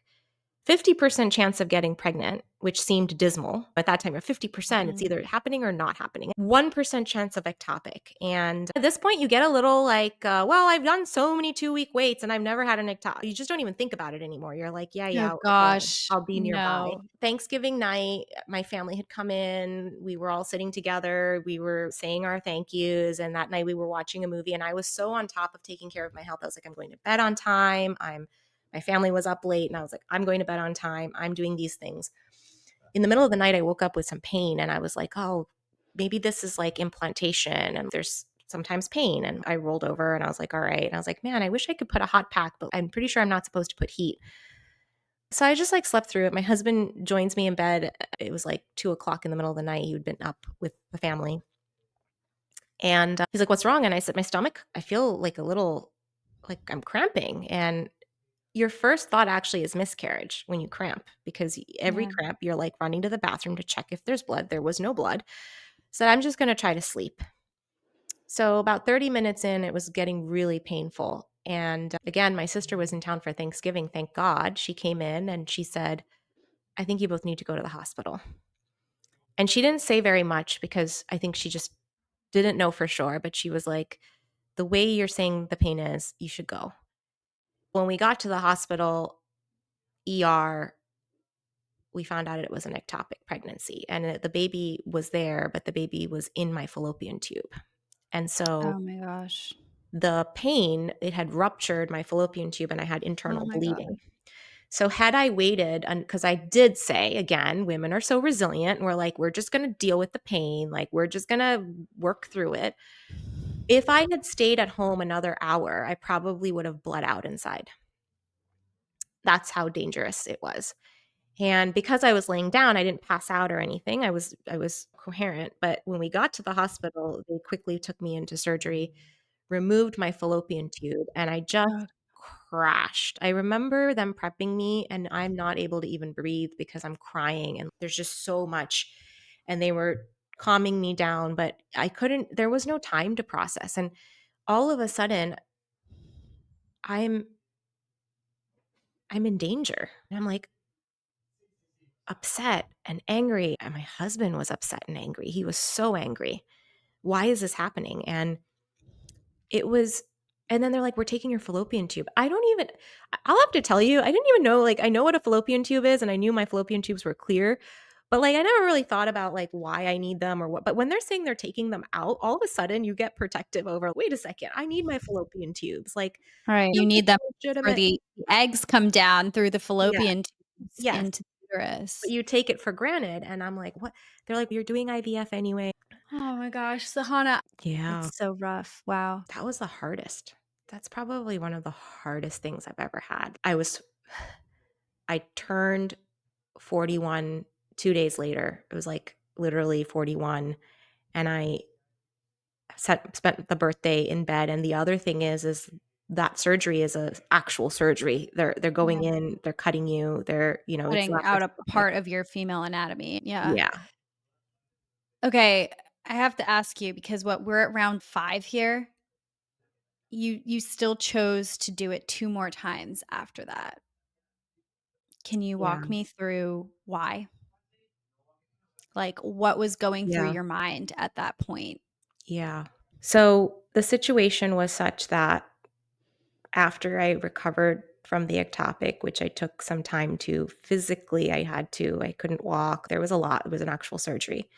50% chance of getting pregnant, which seemed dismal at that time, or 50%, it's Mhm. either happening or not happening. 1% chance of ectopic. And at this point, you get a little like, well, I've done so many 2-week waits and I've never had an ectopic. You just don't even think about it anymore. You're like, yeah, Oh yeah, okay, gosh, I'll be nearby. no. Thanksgiving night, my family had come in. We were all sitting together. We were saying our thank yous. And that night we were watching a movie. And I was so on top of taking care of my health. I was like, I'm going to bed on time. My family was up late and I was like, I'm going to bed on time. I'm doing these things. In the middle of the night, I woke up with some pain and I was like, oh, maybe this is like implantation and there's sometimes pain. And I rolled over and I was like, all right. And I was like, man, I wish I could put a hot pack, but I'm pretty sure I'm not supposed to put heat. So I just like slept through it. My husband joins me in bed. It was like 2 o'clock in the middle of the night. He'd been up with the family. And he's like, what's wrong? And I said, my stomach, I feel like a little like I'm cramping. And your first thought actually is miscarriage when you cramp, because every Yeah. cramp, you're like running to the bathroom to check if there's blood. There was no blood. So I'm just going to try to sleep. So about 30 minutes in, it was getting really painful. And again, my sister was in town for Thanksgiving. Thank God. She came in and she said, I think you both need to go to the hospital. And she didn't say very much because I think she just didn't know for sure. But she was like, the way you're saying the pain is, you should go. When we got to the hospital, ER, we found out it was an ectopic pregnancy, and the baby was there, but the baby was in my fallopian tube. And so Oh my gosh. the pain, it had ruptured my fallopian tube and I had Oh internal my bleeding. god. So had I waited, and because I did say, again, women are so resilient, and we're like, we're just going to deal with the pain, like we're just going to work through it. If I had stayed at home another hour, I probably would have bled out inside. That's how dangerous it was. And because I was laying down, I didn't pass out or anything. I was coherent, but when we got to the hospital, they quickly took me into surgery, removed my fallopian tube, and I just Oh, crashed. I remember them prepping me and I'm not able to even breathe because I'm crying and there's just so much, and they were calming me down, but I couldn't, there was no time to process. And all of a sudden, I'm I'm in danger. And I'm like, upset and angry, and my husband was upset and angry. He was so angry. Why is this happening? And it was, and then they're like, we're taking your fallopian tube. I don't even, I'll have to tell you, I didn't even know, like, I know what a fallopian tube is and I knew my fallopian tubes were clear, but like, I never really thought about like why I need them or what. But when they're saying they're taking them out, all of a sudden you get protective over, wait a second, I need my fallopian tubes. Like, right. You feels like need them a for legitimate, the eggs come down through the yeah, fallopian tubes yes. into the But uterus. you take it for granted. And I'm like, what? They're like, you're doing IVF anyway. Oh my gosh, Sahana, Yeah. it's so rough. Wow. That was the hardest. That's probably one of the hardest things I've ever had. I turned 41 2 days later. It was like literally 41, and I spent the birthday in bed. And the other thing is that surgery is a actual surgery. They're Yeah. going in, they're cutting you, it's Cutting out a laparoscopic. part of your female anatomy. Yeah. Yeah. Okay, I have to ask you because we're at round 5 here. You still chose to do it 2 more times after that. Can you Yeah. walk me through why? Like, what was going through Yeah. your mind at that point? Yeah. So the situation was such that after I recovered from the ectopic, which I took some time to physically, I couldn't walk. There was a lot. It was an actual surgery.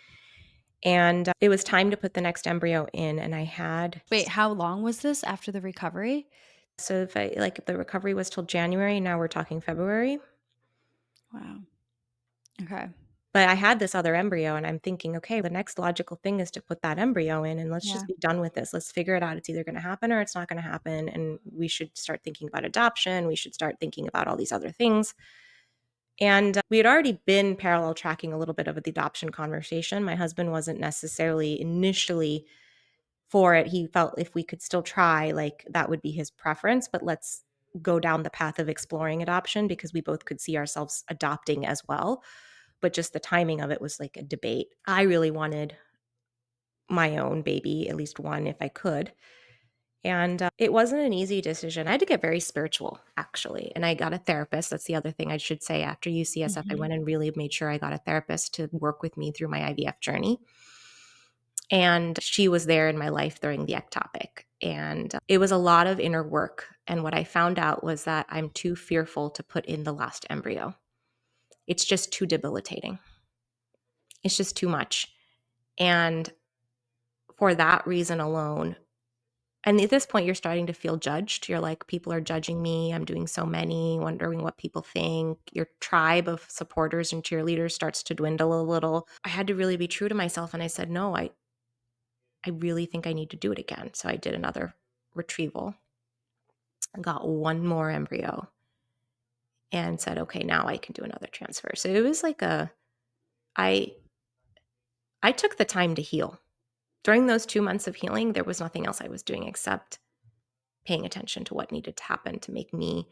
And it was time to put the next embryo in. And I had, Wait, how long was this after the recovery? so if the recovery was till January, now we're talking February. Wow. Okay. But I had this other embryo and I'm thinking, okay, the next logical thing is to put that embryo in and let's Yeah. just be done with this. Let's figure it out. It's either going to happen or it's not going to happen. And we should start thinking about adoption. We should start thinking about all these other things. And we had already been parallel tracking a little bit of the adoption conversation. My husband wasn't necessarily initially for it. He felt if we could still try, like that would be his preference, but let's go down the path of exploring adoption because we both could see ourselves adopting as well. But just the timing of it was like a debate. I really wanted my own baby, at least one if I could. And it wasn't an easy decision. I had to get very spiritual, actually. And I got a therapist. That's the other thing I should say. After UCSF, I Mhm. went and really made sure I got a therapist to work with me through my IVF journey. And she was there in my life during the ectopic. And it was a lot of inner work. And what I found out was that I'm too fearful to put in the last embryo. It's just too debilitating. It's just too much. And for that reason alone, and at this point, you're starting to feel judged. You're like, people are judging me. I'm doing so many, wondering what people think. Your tribe of supporters and cheerleaders starts to dwindle a little. I had to really be true to myself. And I said, no, I really think I need to do it again. So I did another retrieval and got one more embryo and said, okay, now I can do another transfer. So it was like I, I took the time to heal. During those 2 months of healing, there was nothing else I was doing except paying attention to what needed to happen to make me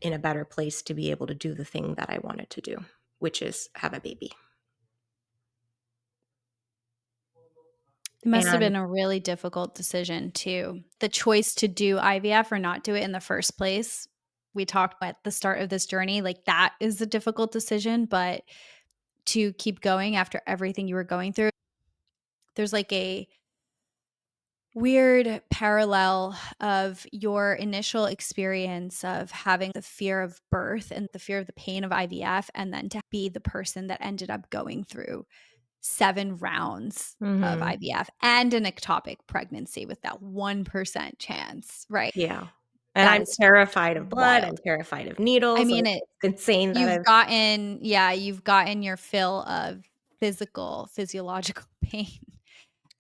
in a better place to be able to do the thing that I wanted to do, which is have a baby. It must have And been a really difficult decision too. The choice to do IVF or not do it in the first place. We talked at the start of this journey, like that is a difficult decision, but to keep going after everything you were going through, there's like a weird parallel of your initial experience of having the fear of birth and the fear of the pain of IVF, and then to be the person that ended up going through 7 rounds of mhm, IVF and an ectopic pregnancy with that 1% chance, right? yeah. And That I'm is terrified of blood, I'm wild. terrified of I needles, mean, like, it's insane that you've I've gotten you've gotten your fill of physiological pain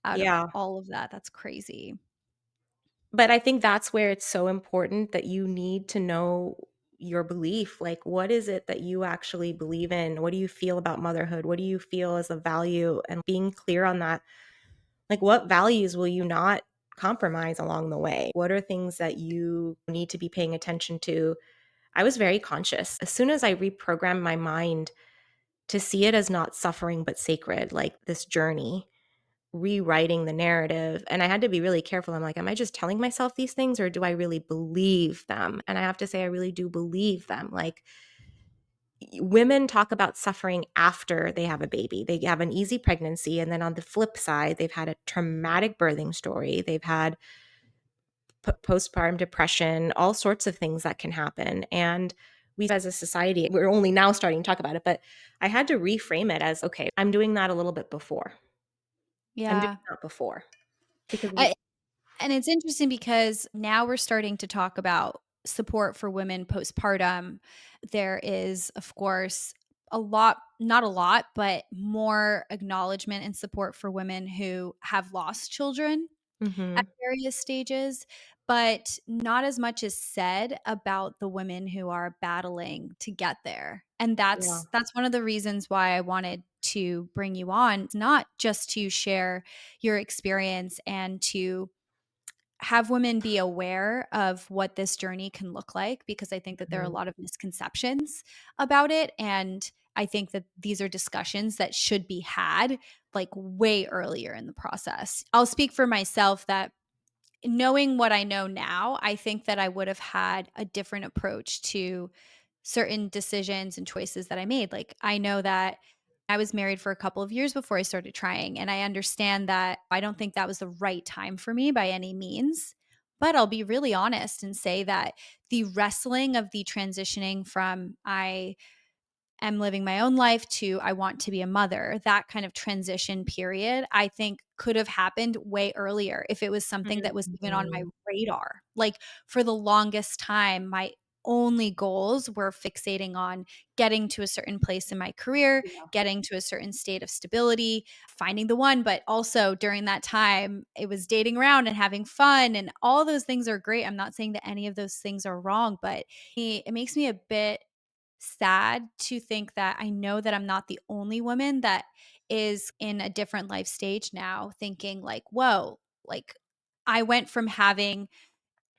out of yeah. all of that. That's crazy. But I think that's where it's so important that you need to know your belief. Like, what is it that you actually believe in? What do you feel about motherhood? What do you feel is a value? And being clear on that. Like, what values will you not compromise along the way? What are things that you need to be paying attention to? I was very conscious. As soon as I reprogrammed my mind to see it as not suffering but sacred, like this journey, rewriting the narrative. And I had to be really careful. I'm like, am I just telling myself these things or do I really believe them? And I have to say, I really do believe them. Like, women talk about suffering after they have a baby. They have an easy pregnancy. And then on the flip side, they've had a traumatic birthing story. They've had postpartum depression, all sorts of things that can happen. And we as a society, we're only now starting to talk about it, but I had to reframe it as okay, I'm doing that a little bit before. I'm doing Yeah. that before because I And it's interesting because now we're starting to talk about support for women postpartum. There is, of course, not a lot, but more acknowledgement and support for women who have lost children at mhm, various stages, but not as much is said about the women who are battling to get there. And yeah, that's one of the reasons why I wanted to bring you on, not just to share your experience and to have women be aware of what this journey can look like, because I think that there are a Mhm. lot of misconceptions about it. And I think that these are discussions that should be had like way earlier in the process. I'll speak for myself that knowing what I know now, I think that I would have had a different approach to certain decisions and choices that I made. Like, I know that I was married for a couple of years before I started trying, and I understand that I don't think that was the right time for me by any means. But I'll be really honest and say that the wrestling of the transitioning from I am living my own life to I want to be a mother, that kind of transition period, I think could have happened way earlier if it was something that was even on my Mhm. radar. Like, for the longest time, my only goals were fixating on getting to a certain place in my career, Yeah. getting to a certain state of stability, finding the one. But also during that time, it was dating around and having fun, and all those things are great. I'm not saying that any of those things are wrong, but it makes me a bit sad to think that I know that I'm not the only woman that is in a different life stage now, thinking like, whoa, like I went from having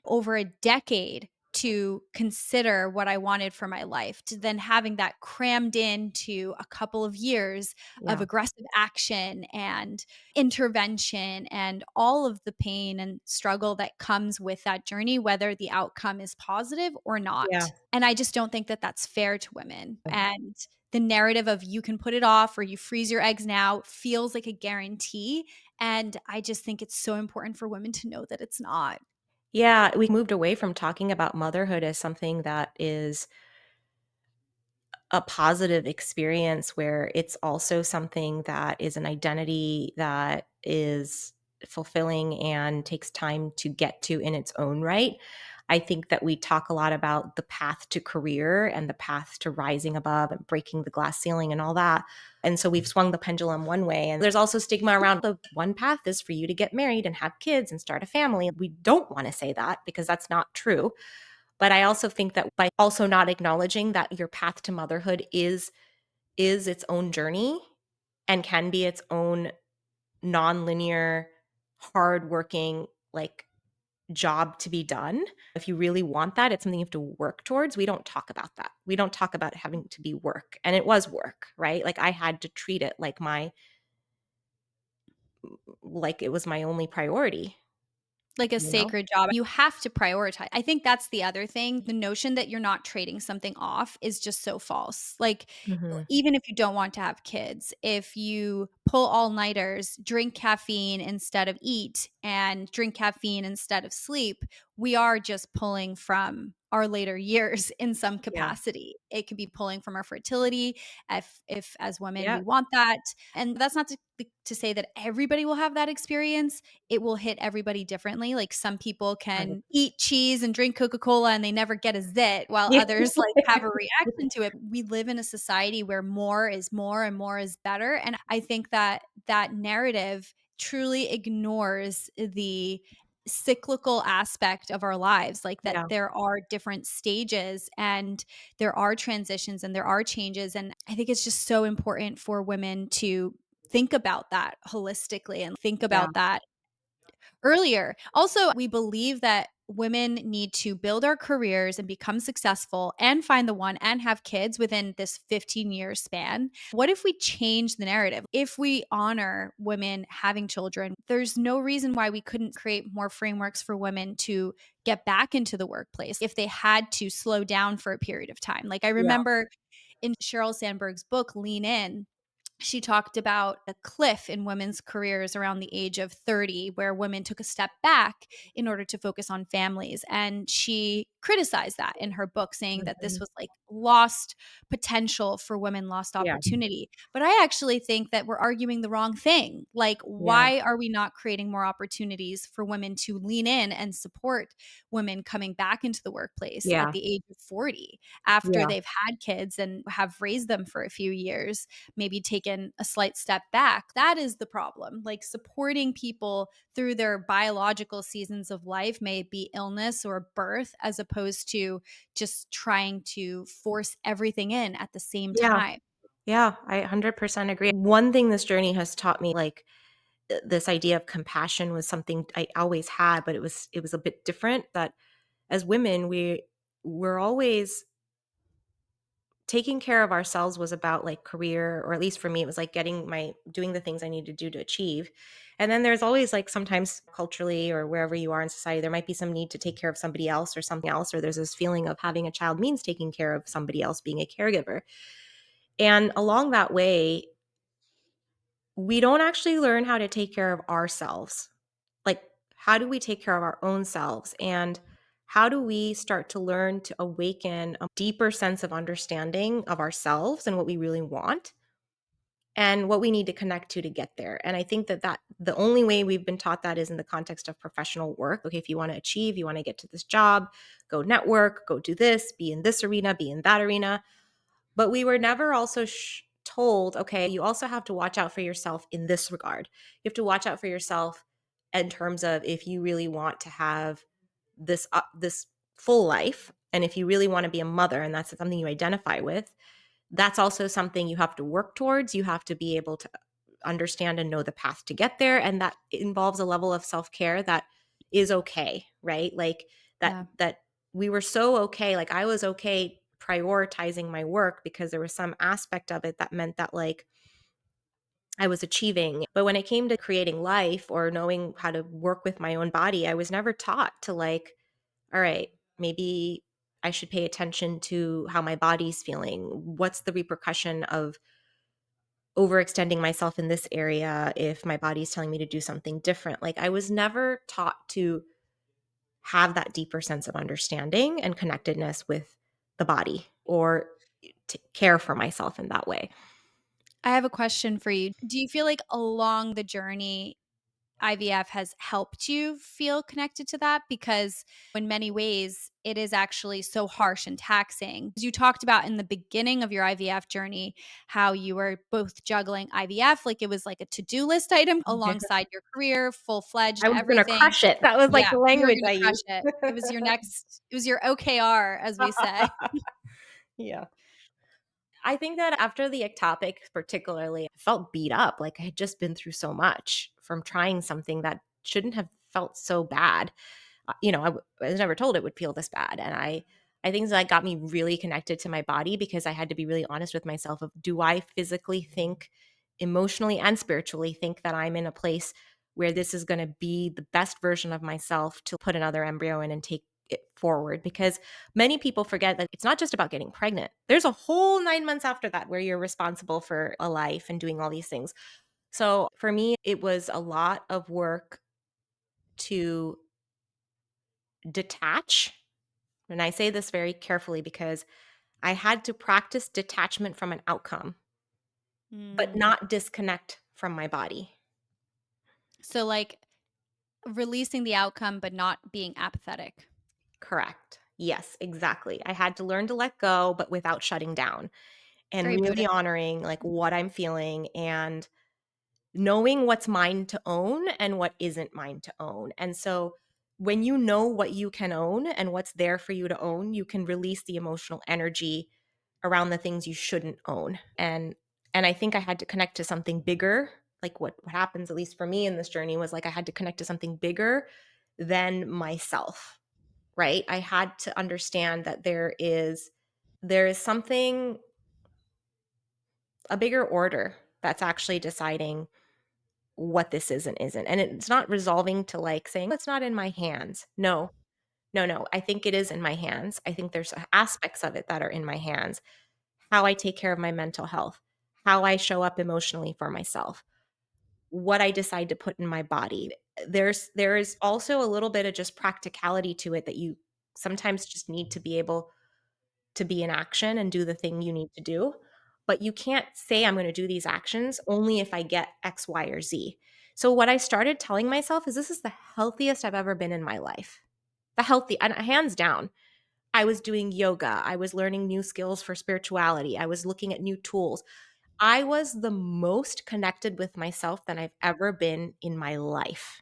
over a decade to consider what I wanted for my life, to then having that crammed into a couple of years of Yeah. aggressive action and intervention and all of the pain and struggle that comes with that journey, whether the outcome is positive or Yeah. not. And I just don't think that that's fair to women. And the narrative of you can put it off or you freeze your eggs now feels like a guarantee. And I just think it's so important for women to know that it's not. Yeah, we moved away from talking about motherhood as something that is a positive experience where it's also something that is an identity that is fulfilling and takes time to get to in its own right. I think that we talk a lot about the path to career and the path to rising above and breaking the glass ceiling and all that. And so we've swung the pendulum one way. And there's also stigma around the one path is for you to get married and have kids and start a family. We don't want to say that because that's not true. But I also think that by also not acknowledging that your path to motherhood is its own journey and can be its own nonlinear, hardworking, like, job to be done. If you really want that, it's something you have to work towards. We don't talk about that. We don't talk about having to be work, and it was work, right? Like, I had to treat it like it was my only priority, Like a you know? sacred job. You have to prioritize. I think that's the other thing. The notion that you're not trading something off is just so false. Like, Mhm. even if you don't want to have kids, if you pull all-nighters, drink caffeine instead of eat, and drink caffeine instead of sleep, we are just pulling from our later years in some Yeah. capacity. It could be pulling from our fertility if as women we Yeah. want that. And that's not to say that everybody will have that experience. It will hit everybody differently. Like, some people can 100%. eat cheese and drink Coca-Cola and they never get a zit, while Yeah. others like have a reaction to it. We live in a society where more is more and more is better. And I think that that narrative truly ignores the cyclical aspect of our lives, like that Yeah. there are different stages and there are transitions and there are changes. And I think it's just so important for women to think about that holistically and think Yeah. about that earlier. Also, we believe that women need to build our careers and become successful and find the one and have kids within this 15-year span. What if we change the narrative? If we honor women having children, there's no reason why we couldn't create more frameworks for women to get back into the workplace if they had to slow down for a period of time. Like, I Yeah. remember in Sheryl Sandberg's book, Lean In, she talked about a cliff in women's careers around the age of 30 where women took a step back in order to focus on families. And she criticized that in her book, saying that this Mhm. was like lost potential for women, lost Yeah. opportunity. But I actually think that we're arguing the wrong thing. Like, Yeah. why are we not creating more opportunities for women to lean in and support women coming back into the workplace at Yeah. the age of 40 after Yeah. they've had kids and have raised them for a few years, maybe taken a slight step back? That is the problem. Like, supporting people through their biological seasons of life, may it be illness or birth, as opposed to just trying to force everything in at the same Yeah. time. Yeah, I 100% agree. One thing this journey has taught me, like, this idea of compassion was something I always had, but it was a bit different. That as women, we're always taking care of ourselves was about like career, or at least for me, it was like doing the things I need to do to achieve. And then there's always like sometimes culturally or wherever you are in society, there might be some need to take care of somebody else or something else, or there's this feeling of having a child means taking care of somebody else, being a caregiver. And along that way, we don't actually learn how to take care of ourselves. Like, how do we take care of our own selves? And how do we start to learn to awaken a deeper sense of understanding of ourselves and what we really want and what we need to connect to get there? And I think that the only way we've been taught that is in the context of professional work. Okay, if you want to achieve, you want to get to this job, go network, go do this, be in this arena, be in that arena. But we were never also told, okay, you also have to watch out for yourself in this regard. You have to watch out for yourself in terms of if you really want to have this full life, and if you really want to be a mother, and that's something you identify with, that's also something you have to work towards. You have to be able to understand and know the path to get there, and that involves a level of self-care that is okay, right? Like Yeah. that we were so okay, like I was okay prioritizing my work because there was some aspect of it that meant that like I was achieving. But when it came to creating life or knowing how to work with my own body, I was never taught to like, all right, maybe I should pay attention to how my body's feeling. What's the repercussion of overextending myself in this area if my body's telling me to do something different? Like I was never taught to have that deeper sense of understanding and connectedness with the body, or to care for myself in that way. I have a question for you. Do you feel like along the journey, IVF has helped you feel connected to that? Because in many ways, it is actually so harsh and taxing. You talked about in the beginning of your IVF journey how you were both juggling IVF, like it was like a to do list item alongside your career, full fledged, I was gonna everything. crush it. That was like Yeah, the you were language going I to crush used. it. It was your OKR, as we say. Yeah. I think that after the ectopic particularly, I felt beat up, like I had just been through so much from trying something that shouldn't have felt so bad. I was never told it would feel this bad, and I think that got me really connected to my body because I had to be really honest with myself of, do I physically think, emotionally and spiritually think that I'm in a place where this is going to be the best version of myself to put another embryo in and take it forward? Because many people forget that it's not just about getting pregnant. There's a whole 9 months after that where you're responsible for a life and doing all these things. So for me, it was a lot of work to detach. And I say this very carefully because I had to practice detachment from an outcome, but Mm. not disconnect from my body. So, like releasing the outcome, but not being apathetic. Correct. Yes, exactly. I had to learn to let go, but without shutting down, It's and very really Buddhist. honoring like what I'm feeling and knowing what's mine to own and what isn't mine to own. And so when you know what you can own and what's there for you to own, you can release the emotional energy around the things you shouldn't own. And I think I had to connect to something bigger. Like what happens, at least for me in this journey, was like I had to connect to something bigger than myself, right? I had to understand that there is something, a bigger order that's actually deciding what this is and isn't. And it's not resolving to like saying, it's not in my hands. No, no, no. I think it is in my hands. I think there's aspects of it that are in my hands. How I take care of my mental health, how I show up emotionally for myself, what I decide to put in my body. There is also a little bit of just practicality to it that you sometimes just need to be able to be in action and do the thing you need to do. But you can't say, I'm going to do these actions only if I get X, Y, or Z. So, what I started telling myself is, this is the healthiest I've ever been in my life. The healthy, and hands down. I was doing yoga. I was learning new skills for spirituality. I was looking at new tools. I was the most connected with myself than I've ever been in my life.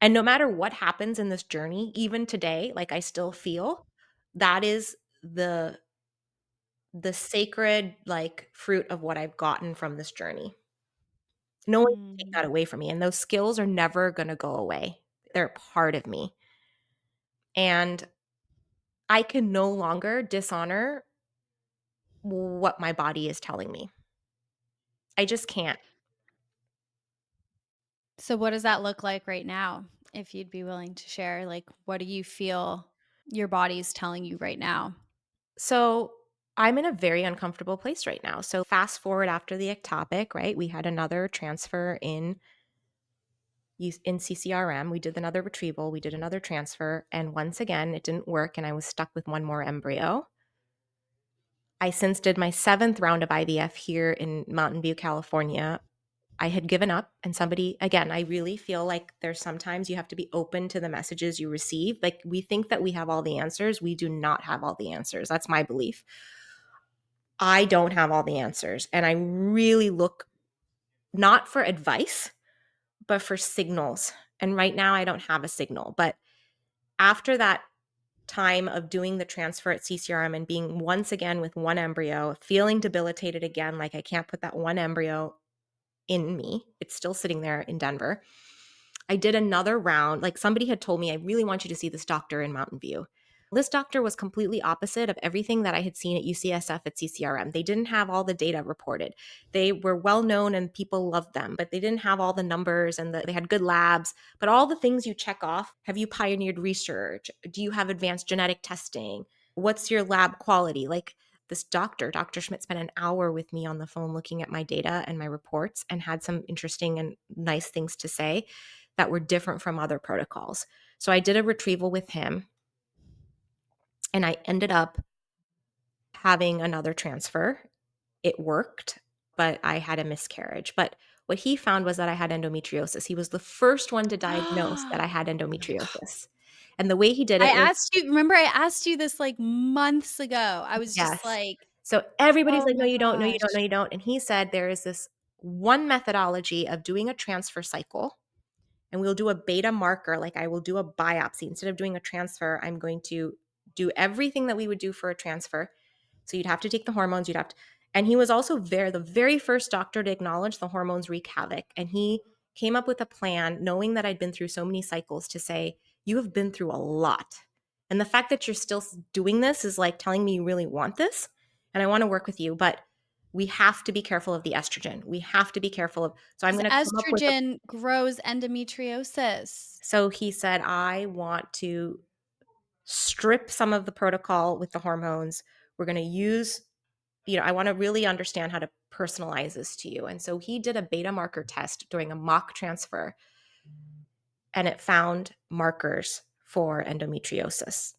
And no matter what happens in this journey, even today, like I still feel that is the sacred like fruit of what I've gotten from this journey. No one can take Mm. that away from me, and those skills are never gonna go away. They're a part of me, and I can no longer dishonor what my body is telling me. I just can't. So what does that look like right now? If you'd be willing to share, like, what do you feel your body's telling you right now? So, I'm in a very uncomfortable place right now. So, fast forward after the ectopic, right? We had another transfer in CCRM. We did another retrieval, we did another transfer, and once again, it didn't work, and I was stuck with one more embryo. I since did my 7th round of IVF here in Mountain View, California. I had given up, and somebody again, I really feel like there's sometimes you have to be open to the messages you receive. Like, we think that we have all the answers. We do not have all the answers. That's my belief. I don't have all the answers, and I really look not for advice, but for signals. And right now, I don't have a signal. But after that time of doing the transfer at CCRM and being once again with one embryo, feeling debilitated again, like I can't put that one embryo in me, it's still sitting there in Denver. I did another round. Like, somebody had told me, I really want you to see this doctor in Mountain View. This doctor was completely opposite of everything that I had seen at UCSF at CCRM. They didn't have all the data reported. They were well known and people loved them, but they didn't have all the numbers, and they had good labs. But all the things you check off, have you pioneered research? Do you have advanced genetic testing? What's your lab quality? Like, this doctor, Dr. Schmidt, spent an hour with me on the phone looking at my data and my reports and had some interesting and nice things to say that were different from other protocols. So I did a retrieval with him, and I ended up having another transfer. It worked, but I had a miscarriage. But what he found was that I had endometriosis. He was the first one to diagnose that I had endometriosis. And the way he did I it was asked you, remember I asked you this, like, months ago. I was just yes. like, So everybody's "Oh like, "No, my you don't. No, you don't. No, gosh." you don't." And he said there is this one methodology of doing a transfer cycle, and we'll do a beta marker. Like, I will do a biopsy. Instead of doing a transfer, I'm going to do everything that we would do for a transfer. So you'd have to take the hormones, you'd have to, and he was also the very first doctor to acknowledge the hormones wreak havoc. And he came up with a plan, knowing that I'd been through so many cycles, to say, you have been through a lot. And the fact that you're still doing this is like telling me you really want this and I want to work with you. But we have to be careful of the estrogen. We have to be careful of, so I'm 'Cause going to come up with a, estrogen grows endometriosis. so he said, I want to strip some of the protocol with the hormones. We're going to use, I want to really understand how to personalize this to you. And so he did a beta marker test during a mock transfer, and it found markers for endometriosis.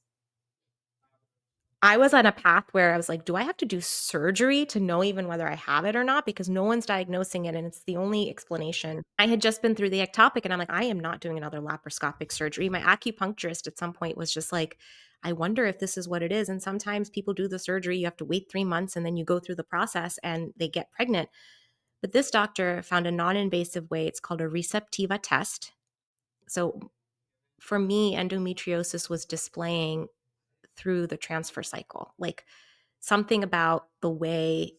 I was on a path where I was like, do I have to do surgery to know even whether I have it or not? Because no one's diagnosing it, and it's the only explanation. I had just been through the ectopic, and I'm like, I am not doing another laparoscopic surgery. My acupuncturist at some point was just like, I wonder if this is what it is. And sometimes people do the surgery, you have to wait 3 months, and then you go through the process and they get pregnant. But this doctor found a non-invasive way. It's called a receptiva test. So for me, endometriosis was displaying through the transfer cycle. Like, something about the way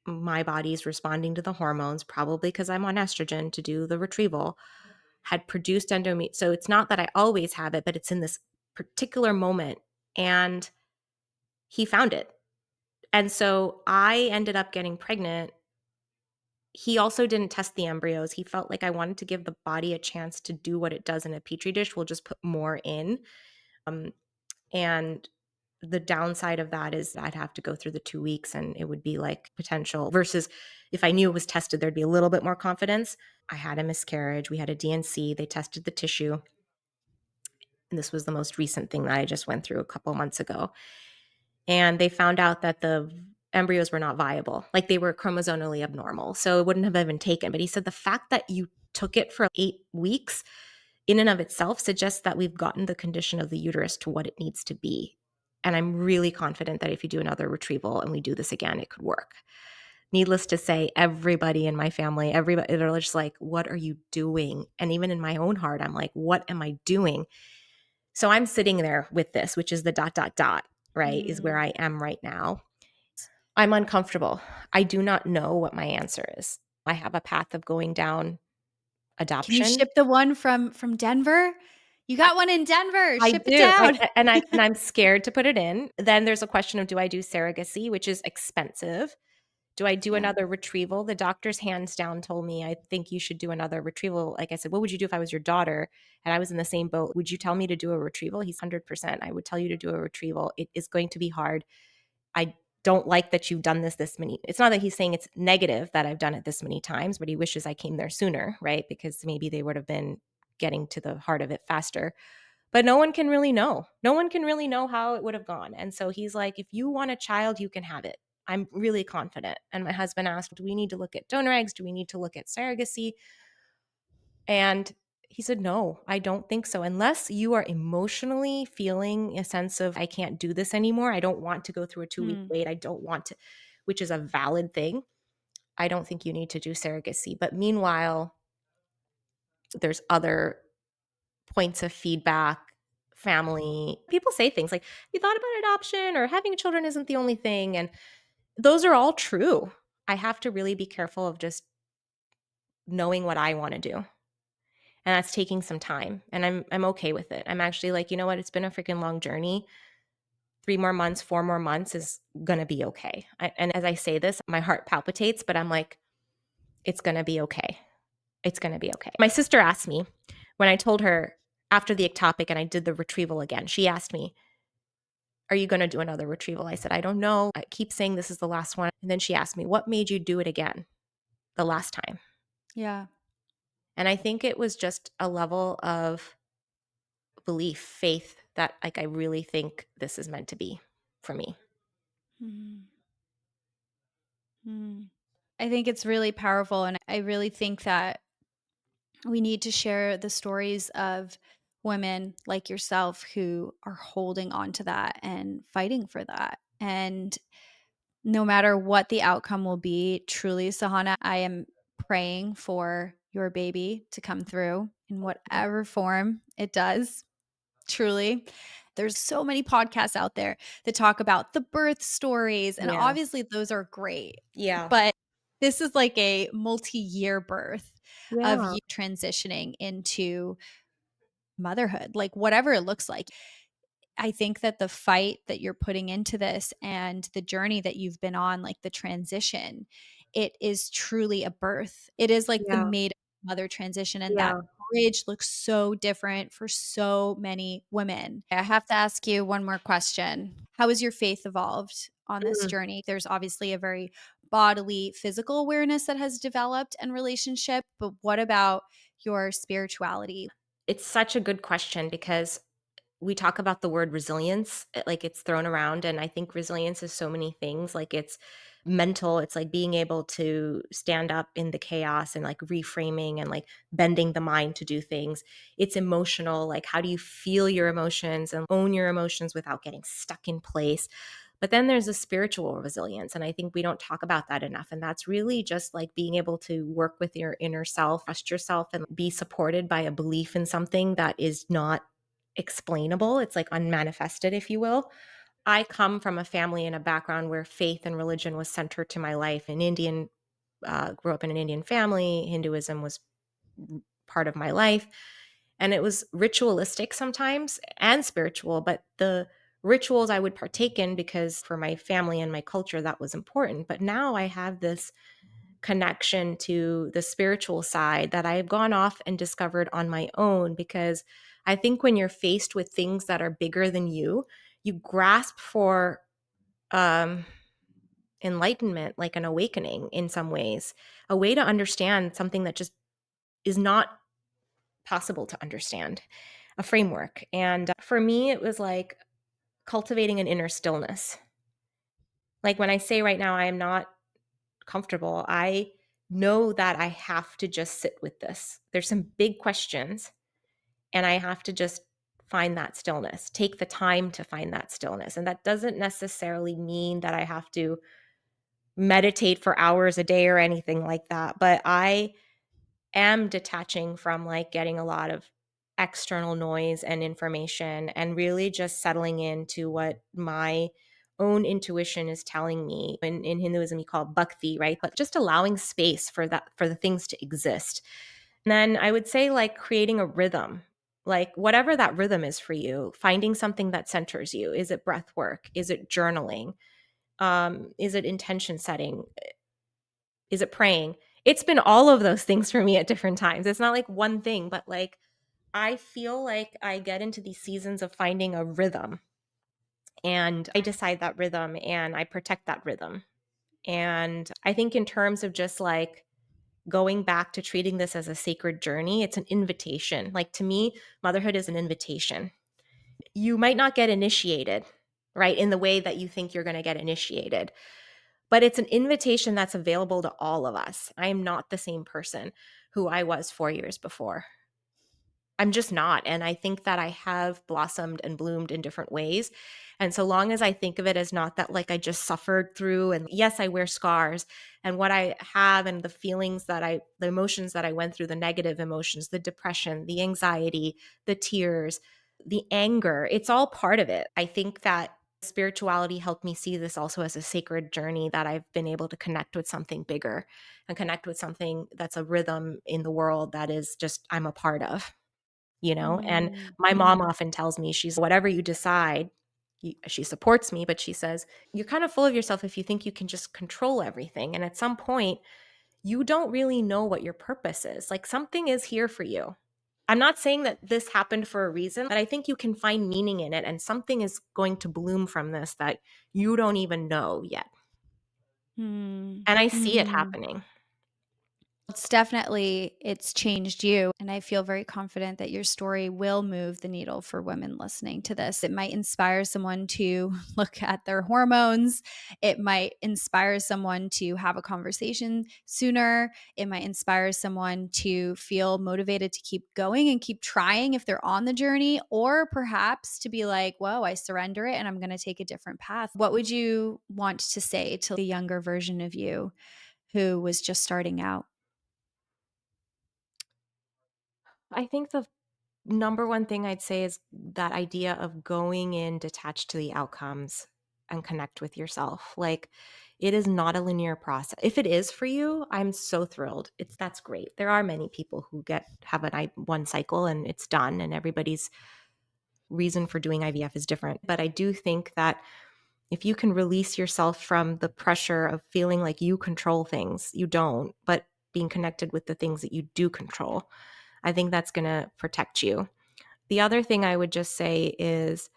my body's responding to the hormones, probably because I'm on estrogen to do the retrieval, had produced endometriosis. So it's not that I always have it, but it's in this particular moment. And he found it. And so I ended up getting pregnant. He also didn't test the embryos. He felt like I wanted to give the body a chance to do what it does in a petri dish. We'll just put more in. Um, and the downside of that is I'd have to go through the 2 weeks, and it would be like potential versus if I knew it was tested, there'd be a little bit more confidence. I had a miscarriage. We had a DNC. They tested the tissue. And this was the most recent thing that I just went through a couple months ago. And they found out that the embryos were not viable. Like, they were chromosomally abnormal. So it wouldn't have been taken. But he said the fact that you took it for 8 weeks in and of itself suggests that we've gotten the condition of the uterus to what it needs to be. And I'm really confident that if you do another retrieval and we do this again, it could work. Needless to say, everybody in my family, everybody, they're just like, what are you doing? And even in my own heart, I'm like, what am I doing? So I'm sitting there with this, which is the dot, dot, dot, right? Is where Mm. I am right now. I'm uncomfortable. I do not know what my answer is. I have a path of going down Can you adoption. ship the one from Denver? You got one in Denver. I Ship it do, down. and I'm scared to put it in. Then there's a question of, do I do surrogacy, which is expensive? Do I do Yeah. another retrieval? The doctors hands down told me, I think you should do another retrieval. Like I said, what would you do if I was your daughter and I was in the same boat? Would you tell me to do a retrieval? He's 100%. I would tell you to do a retrieval. It is going to be hard. I don't like that you've done this many. It's not that he's saying it's negative that I've done it this many times, but he wishes I came there sooner, right? Because maybe they would have been getting to the heart of it faster. But no one can really know. No one can really know how it would have gone. And so he's like, if you want a child, you can have it. I'm really confident. And my husband asked, do we need to look at donor eggs? Do we need to look at surrogacy? And he said, no, I don't think so. Unless you are emotionally feeling a sense of, I can't do this anymore. I don't want to go through a 2-week Mm. wait. I don't want to, which is a valid thing. I don't think you need to do surrogacy. But meanwhile, there's other points of feedback, family. People say things like, you thought about adoption or having children isn't the only thing. And those are all true. I have to really be careful of just knowing what I want to do. And that's taking some time. And I'm okay with it. I'm actually like, you know what? It's been a freaking long journey. 3 more months, 4 more months is gonna be okay. And as I say this, my heart palpitates, but I'm like, it's gonna be okay. It's gonna be okay. My sister asked me when I told her after the ectopic and I did the retrieval again, she asked me, are you gonna do another retrieval? I said, I don't know. I keep saying this is the last one. And then she asked me, what made you do it again the last time? Yeah. And I think it was just a level of belief, faith that like I really think this is meant to be for me. Mhm. Mm. I think it's really powerful, and I really think that we need to share the stories of women like yourself who are holding on to that and fighting for that. And no matter what the outcome will be, truly, Sahana, I am praying for your baby to come through in whatever form it does. Truly. There's so many podcasts out there that talk about the birth stories, and Yeah. obviously those are great. Yeah. But this is like a multi-year birth of Yeah. you transitioning into motherhood, like whatever it looks like. I think that the fight that you're putting into this and the journey that you've been on, like the transition, it is truly a birth. It is like the Yeah. maid mother transition, and that Yeah. bridge looks so different for so many women. I have to ask you one more question. How has your faith evolved on this Mm. journey? There's obviously a very bodily, physical awareness that has developed and relationship, but what about your spirituality? It's such a good question because we talk about the word resilience, like it's thrown around. And I think resilience is so many things. Like it's mental, it's like being able to stand up in the chaos and like reframing and like bending the mind to do things. It's emotional, like how do you feel your emotions and own your emotions without getting stuck in place. But then there's a spiritual resilience. And I think we don't talk about that enough. And that's really just like being able to work with your inner self, trust yourself, and be supported by a belief in something that is not explainable. It's like unmanifested, if you will. I come from a family and a background where faith and religion was centered to my life. Grew up in an Indian family. Hinduism was part of my life. And it was ritualistic sometimes and spiritual, but the rituals I would partake in because for my family and my culture, that was important. But now I have this connection to the spiritual side that I've gone off and discovered on my own because I think when you're faced with things that are bigger than you grasp for um, enlightenment, like an awakening in some ways, a way to understand something that just is not possible to understand, a framework. And for me, it was like cultivating an inner stillness. Like when I say right now, I am not comfortable, I know that I have to just sit with this. There's some big questions, and I have to just find that stillness, take the time to find that stillness. And that doesn't necessarily mean that I have to meditate for hours a day or anything like that. But I am detaching from like getting a lot of external noise and information and really just settling into what my own intuition is telling me. In Hinduism, you call it bhakti, right? But just allowing space for the things to exist. And then I would say like creating a rhythm, like whatever that rhythm is for you, finding something that centers you. Is it breath work? Is it journaling? Is it intention setting? Is it praying? It's been all of those things for me at different times. It's not like one thing, but like I feel like I get into these seasons of finding a rhythm, and I decide that rhythm and I protect that rhythm. And I think in terms of just like going back to treating this as a sacred journey, it's an invitation. Like to me, motherhood is an invitation. You might not get initiated, right, in the way that you think you're going to get initiated, but it's an invitation that's available to all of us. I am not the same person who I was 4 years before. I'm just not. And I think that I have blossomed and bloomed in different ways. And so long as I think of it as not that like I just suffered through, and yes, I wear scars, and what I have and the feelings the emotions that I went through, the negative emotions, the depression, the anxiety, the tears, the anger, it's all part of it. I think that spirituality helped me see this also as a sacred journey, that I've been able to connect with something bigger and connect with something that's a rhythm in the world that is just I'm a part of. And Mm. my mom often tells me, she's whatever you decide, she supports me, but she says, you're kind of full of yourself if you think you can just control everything. And at some point, you don't really know what your purpose is. Like something is here for you. I'm not saying that this happened for a reason, but I think you can find meaning in it, and something is going to bloom from this that you don't even know yet. Mm. And I see it Mm. happening. It's changed you. And I feel very confident that your story will move the needle for women listening to this. It might inspire someone to look at their hormones. It might inspire someone to have a conversation sooner. It might inspire someone to feel motivated to keep going and keep trying if they're on the journey, or perhaps to be like, whoa, I surrender it and I'm going to take a different path. What would you want to say to the younger version of you who was just starting out? I think the number one thing I'd say is that idea of going in detached to the outcomes and connect with yourself. Like it is not a linear process. If it is for you, I'm so thrilled. That's great. There are many people who have one cycle and it's done, and everybody's reason for doing IVF is different. But I do think that if you can release yourself from the pressure of feeling like you control things, you don't, but being connected with the things that you do control, I think that's going to protect you. The other thing I would just say is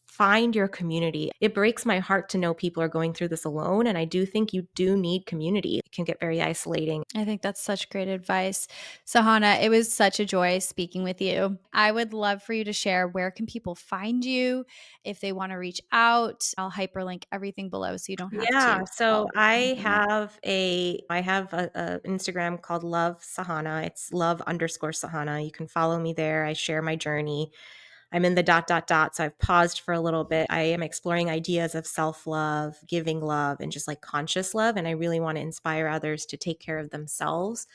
find your community. It breaks my heart to know people are going through this alone. And I do think you do need community. It can get very isolating. I think that's such great advice. Sahana, it was such a joy speaking with you. I would love for you to share, where can people find you if they want to reach out? I'll hyperlink everything below so you don't have Yeah, to so spell I anything out. have a Instagram called Love Sahana. It's love_Sahana. You can follow me there. I share my journey. I'm in the dot dot dot, so I've paused for a little bit. I am exploring ideas of self-love, giving love, and just like conscious love. And I really want to inspire others to take care of themselves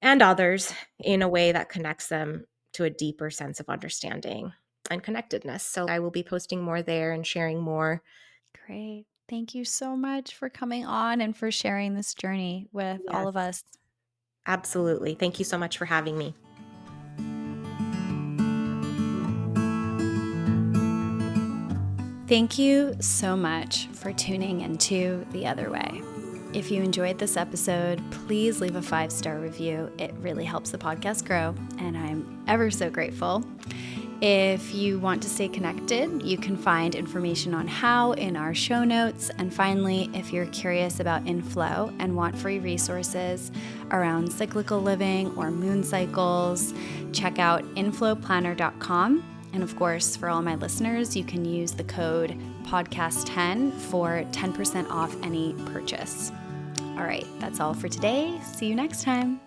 and others in a way that connects them to a deeper sense of understanding and connectedness. So I will be posting more there and sharing more. Great. Thank you so much for coming on and for sharing this journey with all Yes, of us. absolutely. Thank you so much for having me. Thank you so much for tuning into The Other Way. If you enjoyed this episode, please leave a 5-star review. It really helps the podcast grow, and I'm ever so grateful. If you want to stay connected, you can find information on how in our show notes. And finally, if you're curious about inflow and want free resources around cyclical living or moon cycles, check out inflowplanner.com. And of course, for all my listeners, you can use the code podcast10 for 10% off any purchase. All right, that's all for today. See you next time.